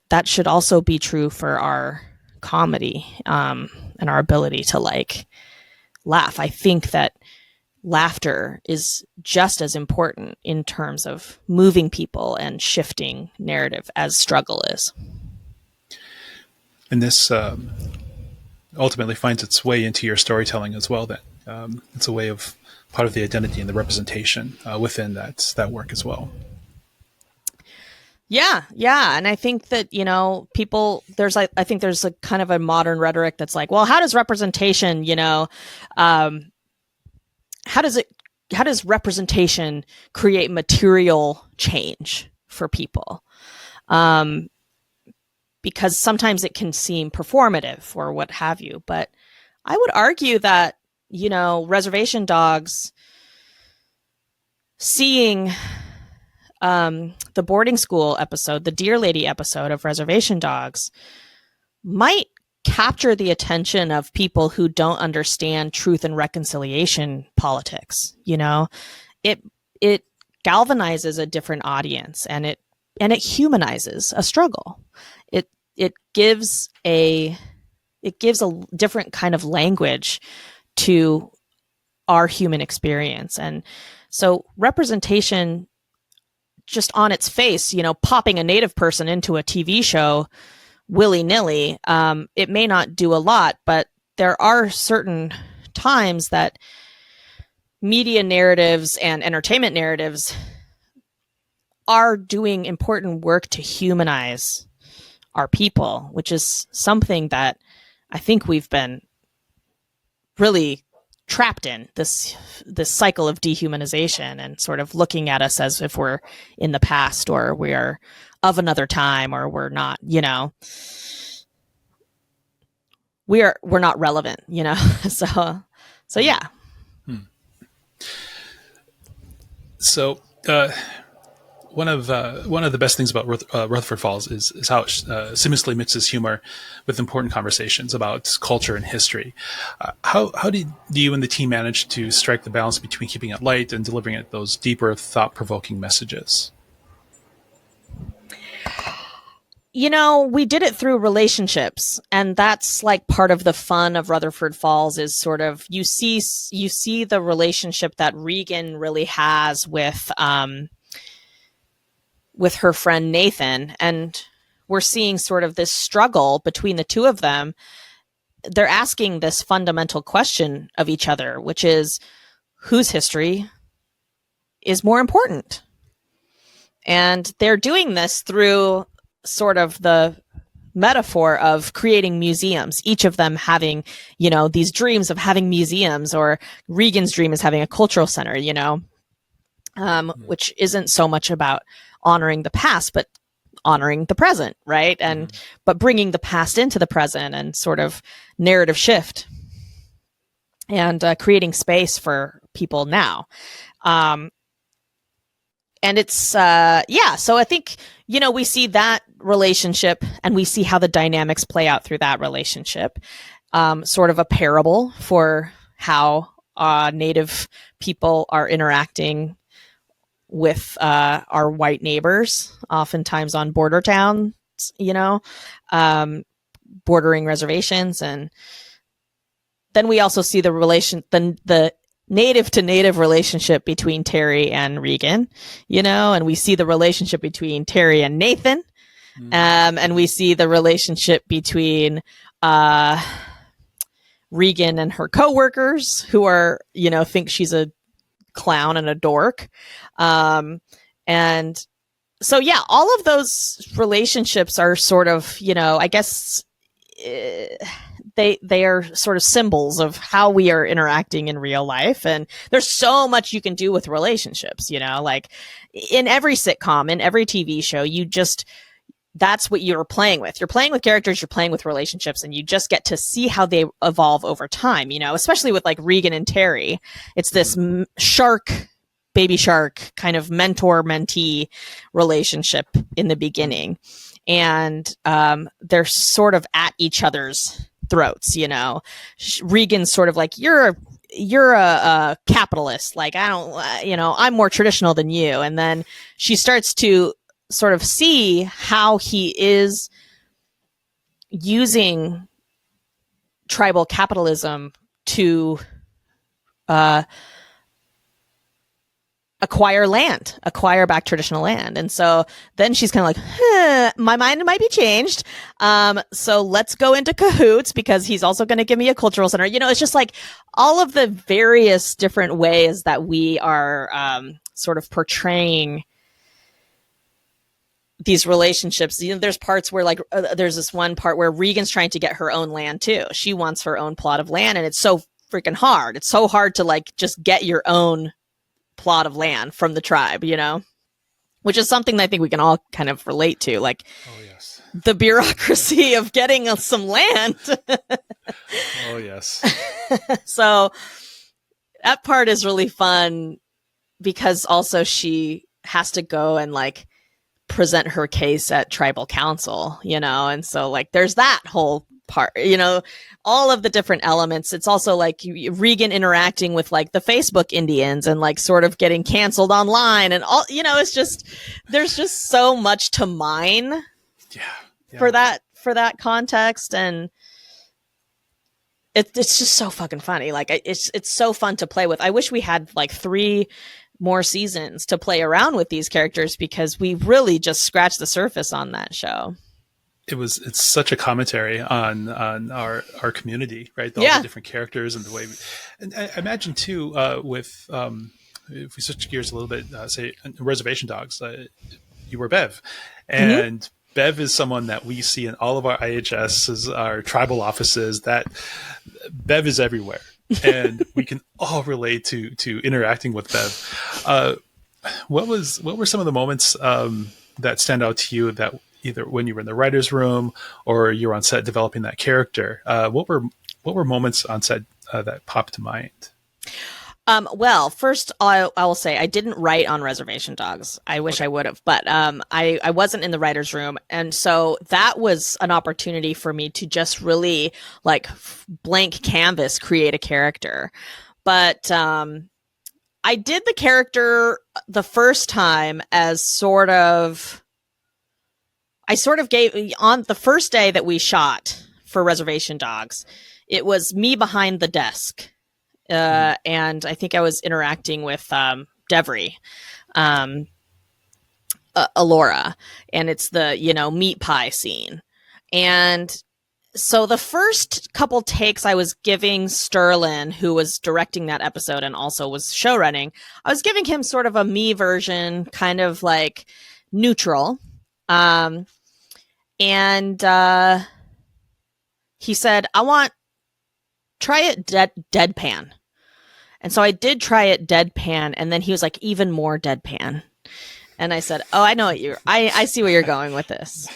that should also be true for our comedy, and our ability to like laugh. I think that laughter is just as important in terms of moving people and shifting narrative as struggle is. And this ultimately finds its way into your storytelling as well. That it's a way of part of the identity and the representation within that work as well. Yeah. And I think that, people, I think there's a kind of a modern rhetoric that's like, well, how does representation, how does representation create material change for people? Because sometimes it can seem performative or what have you. But I would argue that, Reservation Dogs, seeing the boarding school episode, the Dear Lady episode of Reservation Dogs, might capture the attention of people who don't understand truth and reconciliation politics. It galvanizes a different audience, and it humanizes a struggle. It gives a different kind of language to our human experience. And so representation, just on its face, popping a Native person into a TV show willy-nilly, it may not do a lot, but there are certain times that media narratives and entertainment narratives are doing important work to humanize our people, which is something that I think we've been really trapped in, this cycle of dehumanization and sort of looking at us as if we're in the past, or we are of another time, or we're not, we're not relevant, so yeah. So one of the best things about Rutherford Falls is how it seamlessly mixes humor with important conversations about culture and history. How did you and the team manage to strike the balance between keeping it light and delivering it those deeper, thought-provoking messages? We did it through relationships, and that's like part of the fun of Rutherford Falls is sort of you see the relationship that Regan really has with her friend Nathan, and we're seeing sort of this struggle between the two of them. They're asking this fundamental question of each other, which is whose history is more important? And they're doing this through sort of the metaphor of creating museums, each of them having, these dreams of having museums, or Regan's dream is having a cultural center, which isn't so much about honoring the past, but honoring the present, right? And but bringing the past into the present and sort of narrative shift and creating space for people now. And it's so I think we see that relationship, and we see how the dynamics play out through that relationship, sort of a parable for how Native people are interacting with our white neighbors, oftentimes on border towns, bordering reservations. And then we also see the native to native relationship between Terry and Regan, and we see the relationship between Terry and Nathan. And we see the relationship between Regan and her coworkers, who are, think she's a clown and a dork. And so, all of those relationships are sort of, I guess they are sort of symbols of how we are interacting in real life. And there's so much you can do with relationships, like in every sitcom, in every TV show, that's what you're playing with. You're playing with characters, you're playing with relationships, and you just get to see how they evolve over time, especially with like Regan and Terry. It's this baby shark kind of mentor-mentee relationship in the beginning. And they're sort of at each other's throats, Regan's sort of like, you're a capitalist. Like, I don't, I'm more traditional than you. And then she starts to sort of see how he is using tribal capitalism to acquire back traditional land. And so then she's kind of like, my mind might be changed. So let's go into cahoots, because he's also going to give me a cultural center. It's just like all of the various different ways that we are sort of portraying these relationships. There's parts where like there's this one part where Regan's trying to get her own land too. She wants her own plot of land, and it's so freaking hard. It's so hard to like just get your own plot of land from the tribe, which is something that I think we can all kind of relate to. Like, oh yes, the bureaucracy of getting some land. Oh yes. So that part is really fun because also she has to go and like present her case at tribal council, and so like there's that whole part, all of the different elements. It's also like Regan interacting with like the Facebook Indians and like sort of getting canceled online and all, it's just, there's just so much to mine for that context. And it's just so fucking funny. Like it's so fun to play with. I wish we had like 3 more seasons to play around with these characters because we really just scratched the surface on that show. It's such a commentary on our community, right? All the different characters and the way and I imagine too, with, if we switch gears a little bit, say Reservation Dogs, you were Bev, and Bev is someone that we see in all of our IHSs, our tribal offices, that Bev is everywhere. And we can all relate to interacting with Bev. What were some of the moments that stand out to you that either when you were in the writer's room or you were on set developing that character? What were moments on set that popped to mind? Well, first I will say I didn't write on Reservation Dogs. I wish I would have, but I wasn't in the writer's room. And so that was an opportunity for me to just really like blank canvas, create a character. But I did the character the first time as I sort of gave, on the first day that we shot for Reservation Dogs, it was me behind the desk. And I think I was interacting with Devry, Alora, and it's the, meat pie scene. And so the first couple takes I was giving Sterling, who was directing that episode and also was show running, I was giving him sort of a me version, kind of like neutral. And he said, try it deadpan. And so I did try it deadpan, and then he was like, even more deadpan. And I said, oh, I know what I see where you're going with this.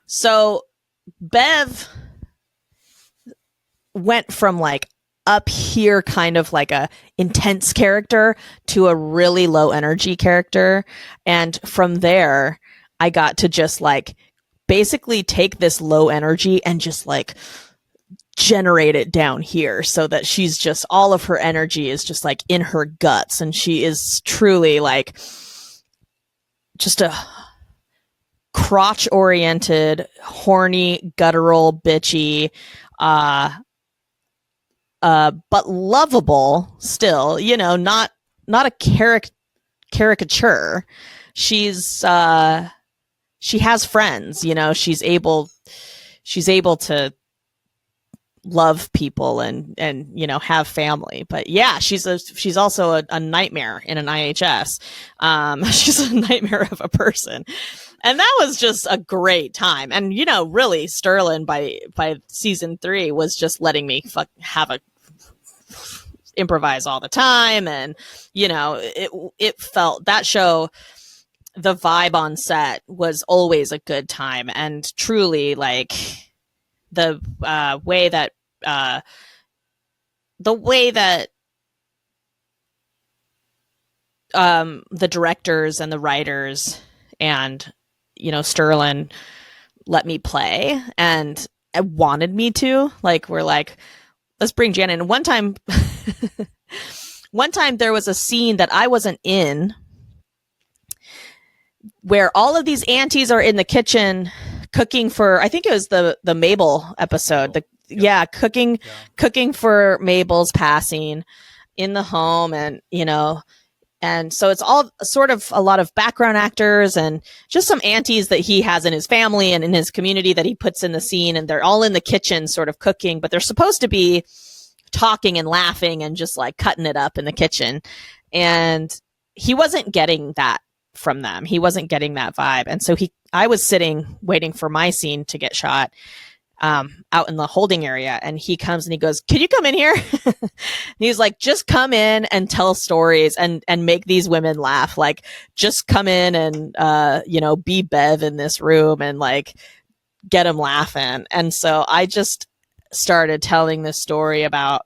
So Bev went from like up here, kind of like a intense character, to a really low energy character. And from there, I got to just like basically take this low energy and just like generate it down here so that she's just, all of her energy is just like in her guts, and she is truly like just a crotch oriented, horny, guttural, bitchy, but lovable still, not a caricature. She has friends, she's able to love people and have family. But yeah, she's also a nightmare in an IHS. She's a nightmare of a person. And that was just a great time. And really Sterling by season 3 was just letting me improvise all the time. And it felt, that show, the vibe on set was always a good time. And truly, like, the way that the directors and the writers and Sterling let me play and wanted me to, like, we're like, let's bring Jana in. One time there was a scene that I wasn't in where all of these aunties are in the kitchen cooking for, I think it was the Mabel episode. Cooking for Mabel's passing in the home, and and so it's all sort of a lot of background actors and just some aunties that he has in his family and in his community that he puts in the scene, and they're all in the kitchen sort of cooking, but they're supposed to be talking and laughing and just like cutting it up in the kitchen. And he wasn't getting that from them. He wasn't getting that vibe. And so I was sitting waiting for my scene to get shot out in the holding area, and he comes and he goes, "Can you come in here?" He's like, "Just come in and tell stories and make these women laugh. Like, just come in and be Bev in this room and like get them laughing." And so I just started telling this story about,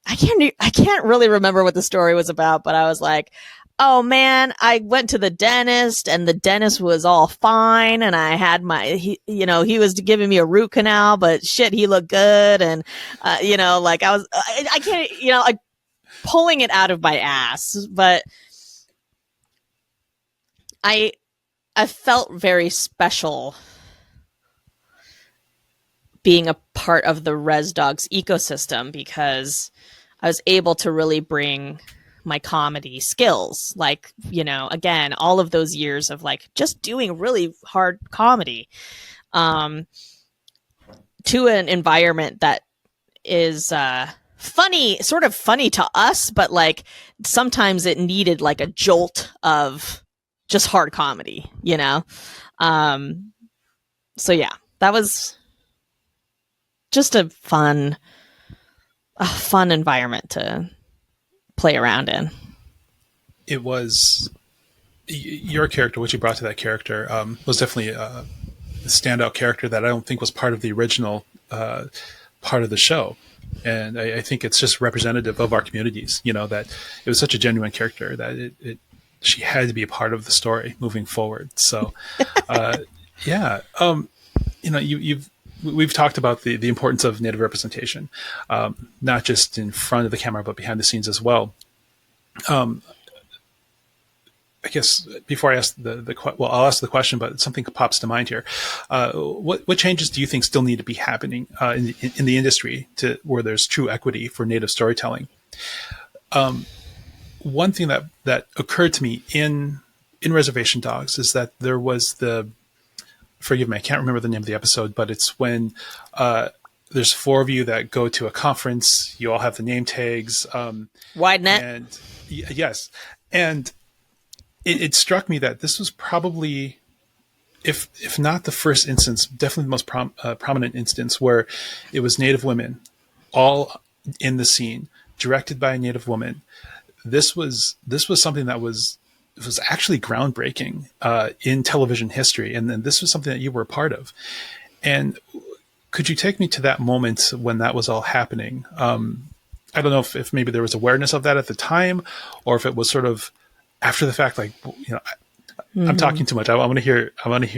I can't really remember what the story was about, but I was like, "Oh man, I went to the dentist and the dentist was all fine. And I had he was giving me a root canal, but shit, he looked good." And, like I can't, like pulling it out of my ass, but I felt very special being a part of the Res Dogs ecosystem, because I was able to really bring my comedy skills, like, again, all of those years of like just doing really hard comedy, to an environment that is sort of funny to us, but like sometimes it needed like a jolt of just hard comedy, so yeah, that was just a fun environment to play around in. It was your character, what you brought to that character, was definitely a standout character that I don't think was part of the original part of the show. And I think it's just representative of our communities, that it was such a genuine character that she had to be a part of the story moving forward. So, yeah, we've talked about the importance of Native representation, not just in front of the camera, but behind the scenes as well. I guess before I ask I'll ask the question, but something pops to mind here. What changes do you think still need to be happening in the industry where there's true equity for Native storytelling? One thing that occurred to me in Reservation Dogs is that there was forgive me, I can't remember the name of the episode, but it's when there's 4 of you that go to a conference. You all have the name tags. Wide net. And yes. And it struck me that this was probably, if not the first instance, definitely the most prominent instance where it was Native women all in the scene, directed by a Native woman. This was something that was actually groundbreaking in television history, and then this was something that you were a part of. And could you take me to that moment when that was all happening? I don't know if maybe there was awareness of that at the time, or if it was sort of after the fact. Like, I'm talking too much. I want to hear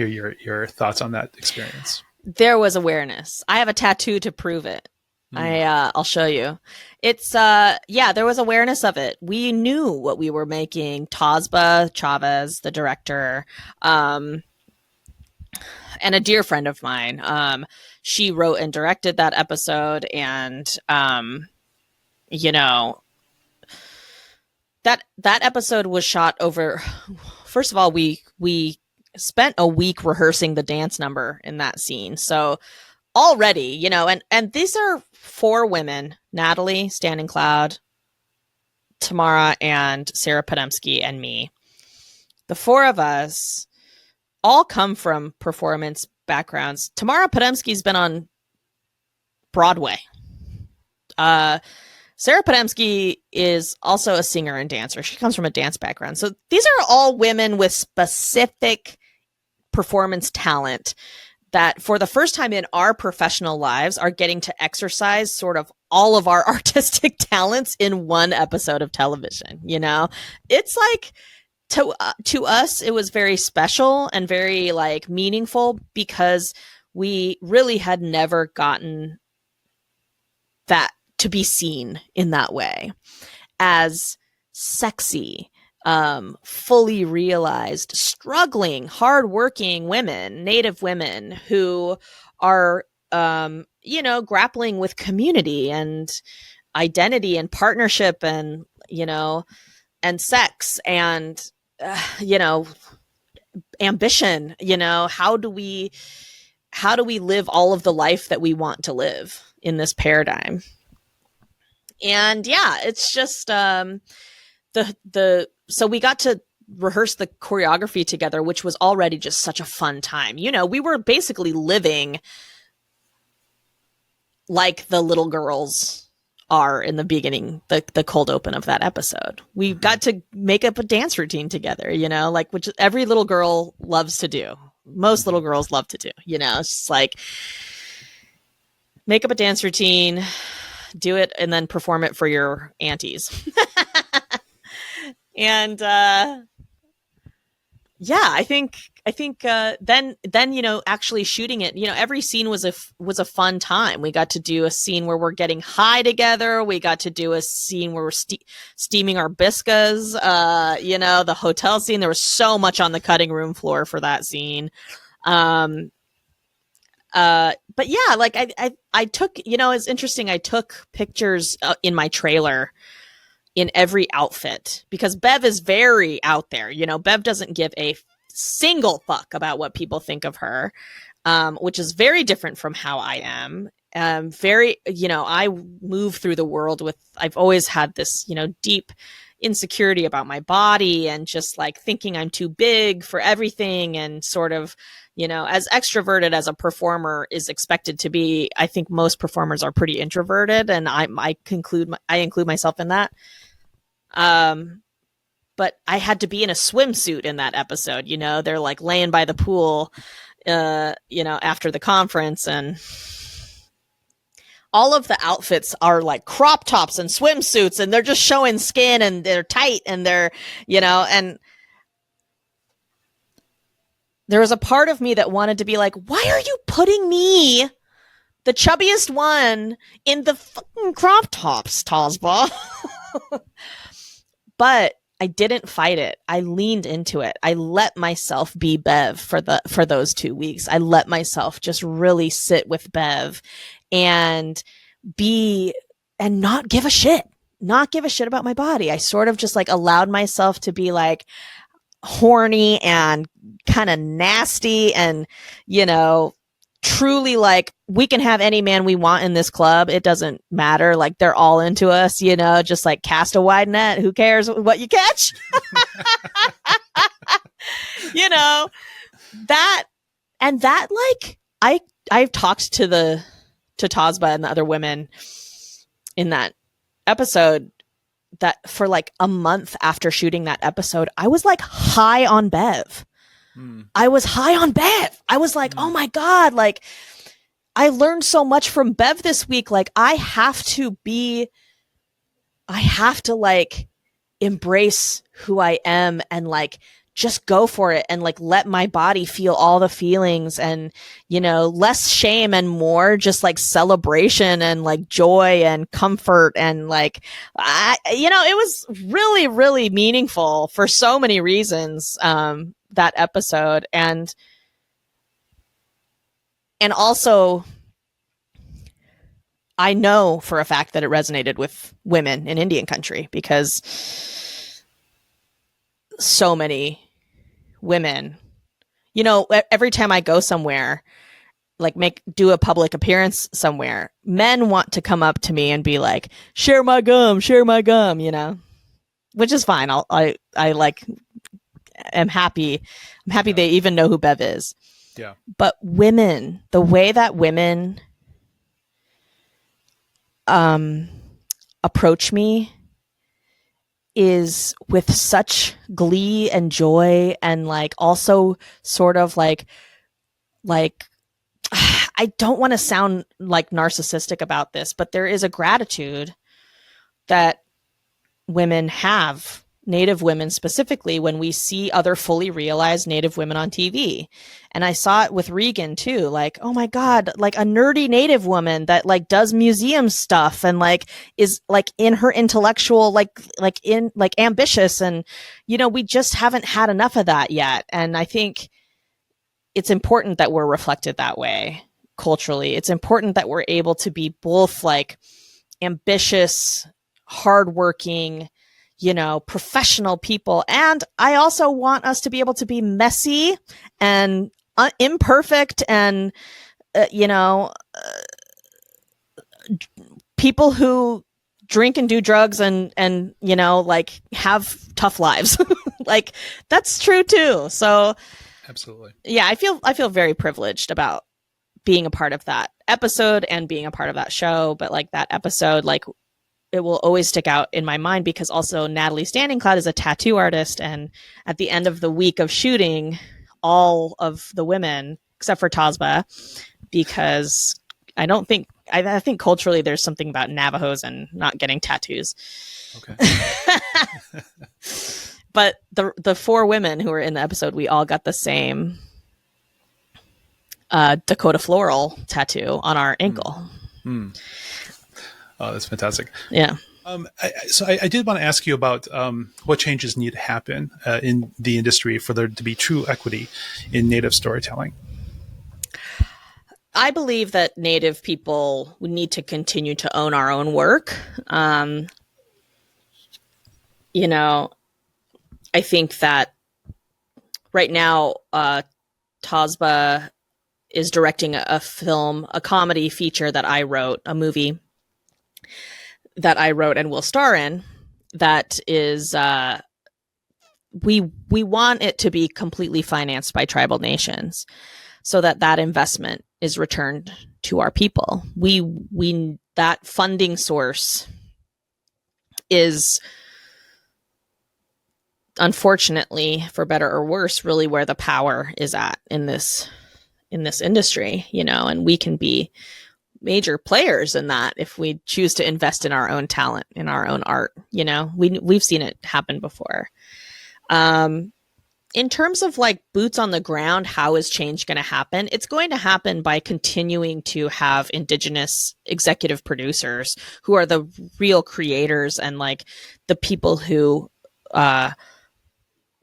your thoughts on that experience. There was awareness. I have a tattoo to prove it. I'll show you. It's there was awareness of it. We knew what we were making. Tazba Chavez, the director, and a dear friend of mine, she wrote and directed that episode, and that episode was shot over. First of all, we spent a week rehearsing the dance number in that scene, so already, and these are 4 women: Natalie, Standing Cloud, Tamara, and Sarah Podemsky, and me. The 4 of us all come from performance backgrounds. Tamara Podemsky's been on Broadway. Sarah Podemsky is also a singer and dancer. She comes from a dance background. So these are all women with specific performance talent that for the first time in our professional lives are getting to exercise sort of all of our artistic talents in one episode of television. It's like, to us, it was very special and very like meaningful, because we really had never gotten that to be seen in that way as sexy, fully realized, struggling, hardworking women, Native women who are, grappling with community and identity and partnership and, and sex and, ambition. How do we live all of the life that we want to live in this paradigm? And yeah, it's just, so we got to rehearse the choreography together, which was already just such a fun time. You know, we were basically living like the little girls are in the beginning, the cold open of that episode. We got to make up a dance routine together, you know, like, which every little girl loves to do. Most little girls love to do, you know, it's just like make up a dance routine, do it, and then perform it for your aunties. And yeah, I think then you know, actually shooting it, you know, every scene was a fun time. We got to do a scene where we're getting high together. We got to do a scene where we're steaming our biscuits. You know, the hotel scene. There was so much on the cutting room floor for that scene. But yeah, like I took, you know, it's interesting. I took pictures in my trailer in every outfit because Bev is very out there. You know, Bev doesn't give a single fuck about what people think of her, which is very different from how I am. Very, you know, I move through the world with, I've always had this, you know, deep insecurity about my body and just like thinking I'm too big for everything and sort of, you know, as extroverted as a performer is expected to be. I think most performers are pretty introverted, and I include myself in that. But I had to be in a swimsuit in that episode. You know, they're like laying by the pool, you know, after the conference, and all of the outfits are like crop tops and swimsuits, and they're just showing skin, and they're tight, and they're, you know, and there was a part of me that wanted to be like, why are you putting me, the chubbiest one, in the fucking crop tops, Tazba? But I didn't fight it. I leaned into it. I let myself be Bev for those 2 weeks. I let myself just really sit with Bev and not give a shit about my body. I sort of just like allowed myself to be like horny and kind of nasty and, you know, truly like, we can have any man we want in this club. It doesn't matter. Like, they're all into us, you know, just like cast a wide net. Who cares what you catch? You know, that like, I've talked to Tazba and the other women in that episode that for like a month after shooting that episode, I was like high on Bev. I was high on Bev. I was like, oh my God, like I learned so much from Bev this week. Like I have to like embrace who I am and like just go for it and like let my body feel all the feelings and, you know, less shame and more just like celebration and like joy and comfort. And like, you know, it was really, really meaningful for so many reasons. That episode. And also I know for a fact that it resonated with women in Indian country because so many women, you know, every time I go somewhere, like do a public appearance somewhere, men want to come up to me and be like, share my gum, you know, which is fine. I like, I'm happy they even know who Bev is. Yeah. But women, the way that women approach me is with such glee and joy and like also sort of like I don't want to sound like narcissistic about this, but there is a gratitude that women have, Native women specifically, when we see other fully realized Native women on TV. And I saw it with Regan too, like, oh my God, like a nerdy Native woman that like does museum stuff and like is like in her intellectual, like ambitious. And, you know, we just haven't had enough of that yet. And I think it's important that we're reflected that way culturally. It's important that we're able to be both like ambitious, hardworking, you know, professional people. And I also want us to be able to be messy and imperfect and, you know, people who drink and do drugs and, you know, like have tough lives. Like that's true too. So Absolutely. yeah, I feel very privileged about being a part of that episode and being a part of that show. But like that episode, like it will always stick out in my mind because also Natalie Standing Cloud is a tattoo artist. And at the end of the week of shooting, all of the women, except for Tasba, because I think culturally there's something about Navajos and not getting tattoos. Okay. But the four women who were in the episode, we all got the same Dakota floral tattoo on our ankle. Oh, that's fantastic. Yeah. So I did want to ask you about what changes need to happen in the industry for there to be true equity in Native storytelling. I believe that Native people need to continue to own our own work. You know, I think that right now, Tasba is directing a film, a comedy feature that I wrote, a movie that I wrote and will star in. That is, we want it to be completely financed by tribal nations, so that investment is returned to our people. We that funding source is, unfortunately, for better or worse, really where the power is at in this industry, you know, and we can be major players in that if we choose to invest in our own talent, in our own art. You know, we've seen it happen before. In terms of like boots on the ground, how is change going to happen? It's going to happen by continuing to have Indigenous executive producers who are the real creators and like the people who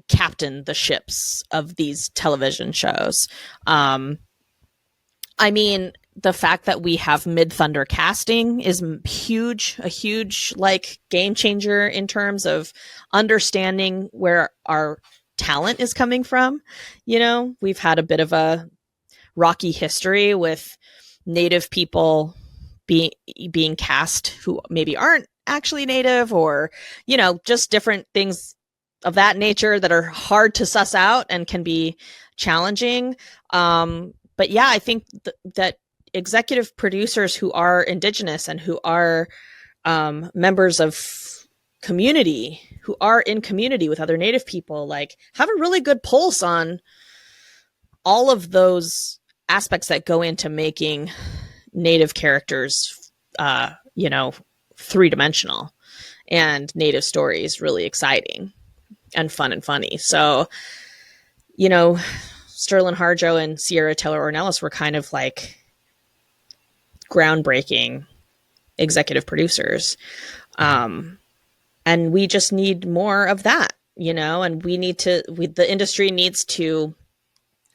captain the ships of these television shows. I mean, the fact that we have mid-thunder casting is huge, a huge like game changer in terms of understanding where our talent is coming from. You know, we've had a bit of a rocky history with Native people being cast who maybe aren't actually Native, or, you know, just different things of that nature that are hard to suss out and can be challenging. But yeah, I think that executive producers who are Indigenous and who are members of community, who are in community with other Native people, like have a really good pulse on all of those aspects that go into making Native characters, you know, three-dimensional and Native stories really exciting and fun and funny. So, you know, Sterling Harjo and Sierra Taylor Ornelas were kind of like groundbreaking executive producers. And we just need more of that, you know, and the industry needs to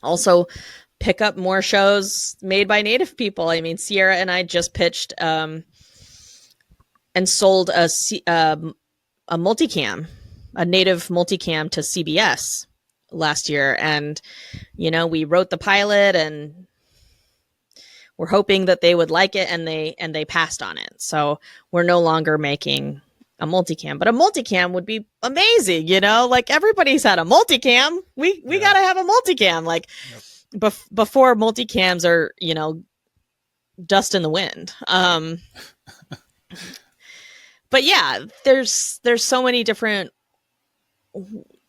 also pick up more shows made by Native people. I mean, Sierra and I just pitched and sold a multicam, a Native multicam to CBS last year. And, you know, we wrote the pilot and we're hoping that they would like it, and they passed on it. So we're no longer making a multicam, but a multicam would be amazing. You know, like everybody's had a multicam. We got to have a multicam. Like before multicams are, you know, dust in the wind. But yeah, there's so many different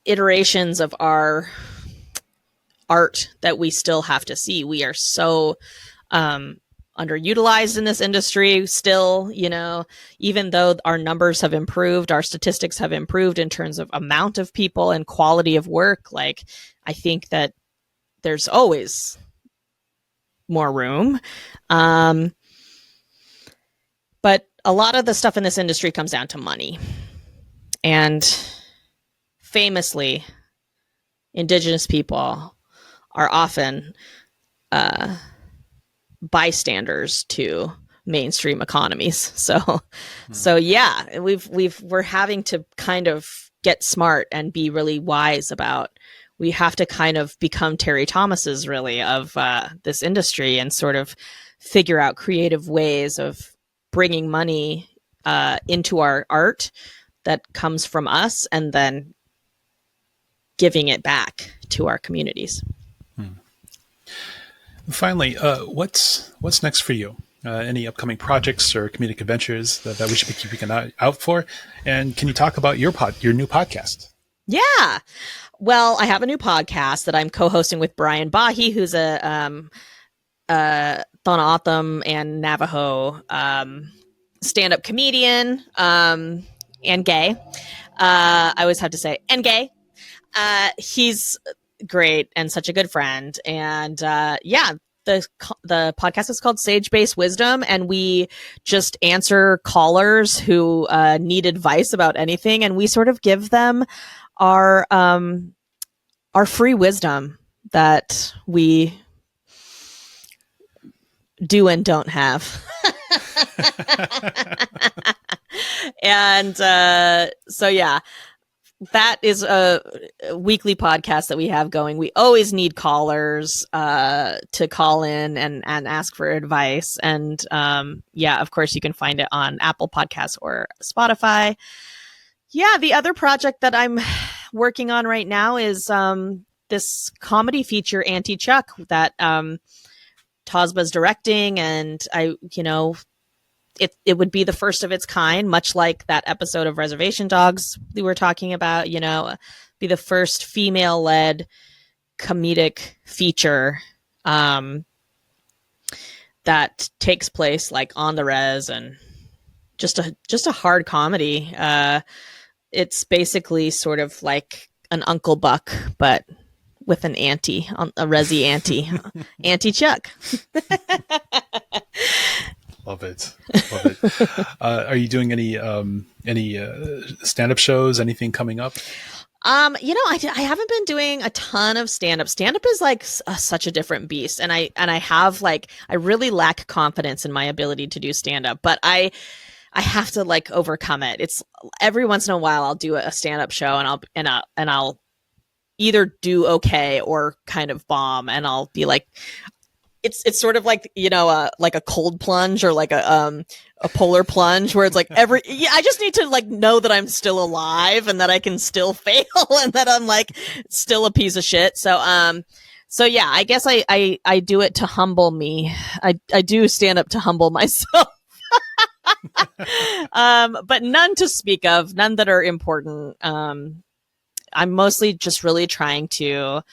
iterations of our art that we still have to see. We are so underutilized in this industry still, you know, even though our numbers have improved, our statistics have improved in terms of amount of people and quality of work. Like, I think that there's always more room. But a lot of the stuff in this industry comes down to money. And famously, Indigenous people are often bystanders to mainstream economies. So yeah, we're having to kind of get smart and be really wise about, we have to kind of become Terry Thomas's really of this industry and sort of figure out creative ways of bringing money into our art that comes from us, and then giving it back to our communities. Finally, what's next for you? Any upcoming projects or comedic adventures that we should be keeping an eye out for? And can you talk about your new podcast? Yeah. Well, I have a new podcast that I'm co-hosting with Brian Bahi, who's a Tohono and Navajo stand-up comedian and gay. I always have to say, and gay. He's great and such a good friend. And the podcast is called Sage Based Wisdom, and we just answer callers who need advice about anything, and we sort of give them our free wisdom that we do and don't have. And so yeah, that is a weekly podcast that we have going. We always need callers to call in and ask for advice. And of course, you can find it on Apple Podcasts or Spotify. Yeah, the other project that I'm working on right now is this comedy feature, Anti-Chuck, that Tosba's directing. And it would be the first of its kind, much like that episode of Reservation Dogs we were talking about, be the first female-led comedic feature that takes place like on the res, and just a hard comedy. It's basically sort of like an Uncle Buck, but with an auntie, a resi auntie, Anti-Chuck. Love it. Are you doing any stand-up shows? Anything coming up? I haven't been doing a ton of stand-up. Stand-up is like such a different beast. And I have I really lack confidence in my ability to do stand-up, but I have to overcome it. It's every once in a while I'll do a stand-up show and I'll either do okay or kind of bomb, and I'll be like, it's sort of like, like a cold plunge or like a polar plunge, where it's like I just need to know that I'm still alive and that I can still fail and that I'm still a piece of shit. So yeah, I guess I do it to humble me. I do stand up to humble myself. But none to speak of, none that are important. I'm mostly just really trying to,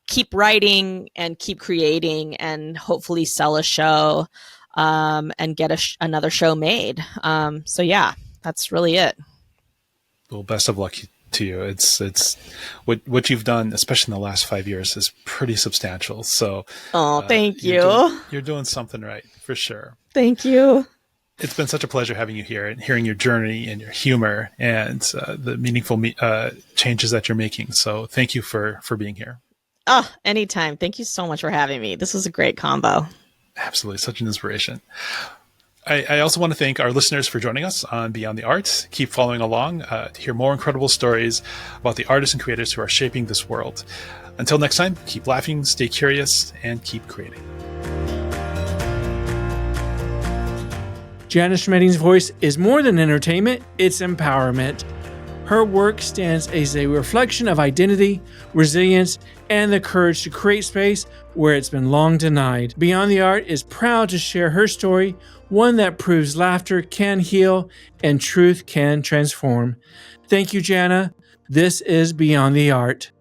keep writing and keep creating and hopefully sell a show, and get another show made. So yeah, that's really it. Well, best of luck to you. It's what you've done, especially in the last 5 years, is pretty substantial. So, thank you. You're doing something right for sure. Thank you. It's been such a pleasure having you here and hearing your journey and your humor and the meaningful changes that you're making. So thank you for being here. Oh, anytime. Thank you so much for having me. This was a great combo. Absolutely. Such an inspiration. I also want to thank our listeners for joining us on Beyond the Arts. Keep following along to hear more incredible stories about the artists and creators who are shaping this world. Until next time, keep laughing, stay curious, and keep creating. Jana Schmieding's voice is more than entertainment, it's empowerment. Her work stands as a reflection of identity, resilience, and the courage to create space where it's been long denied. Beyond the Art is proud to share her story, one that proves laughter can heal and truth can transform. Thank you, Jana. This is Beyond the Art.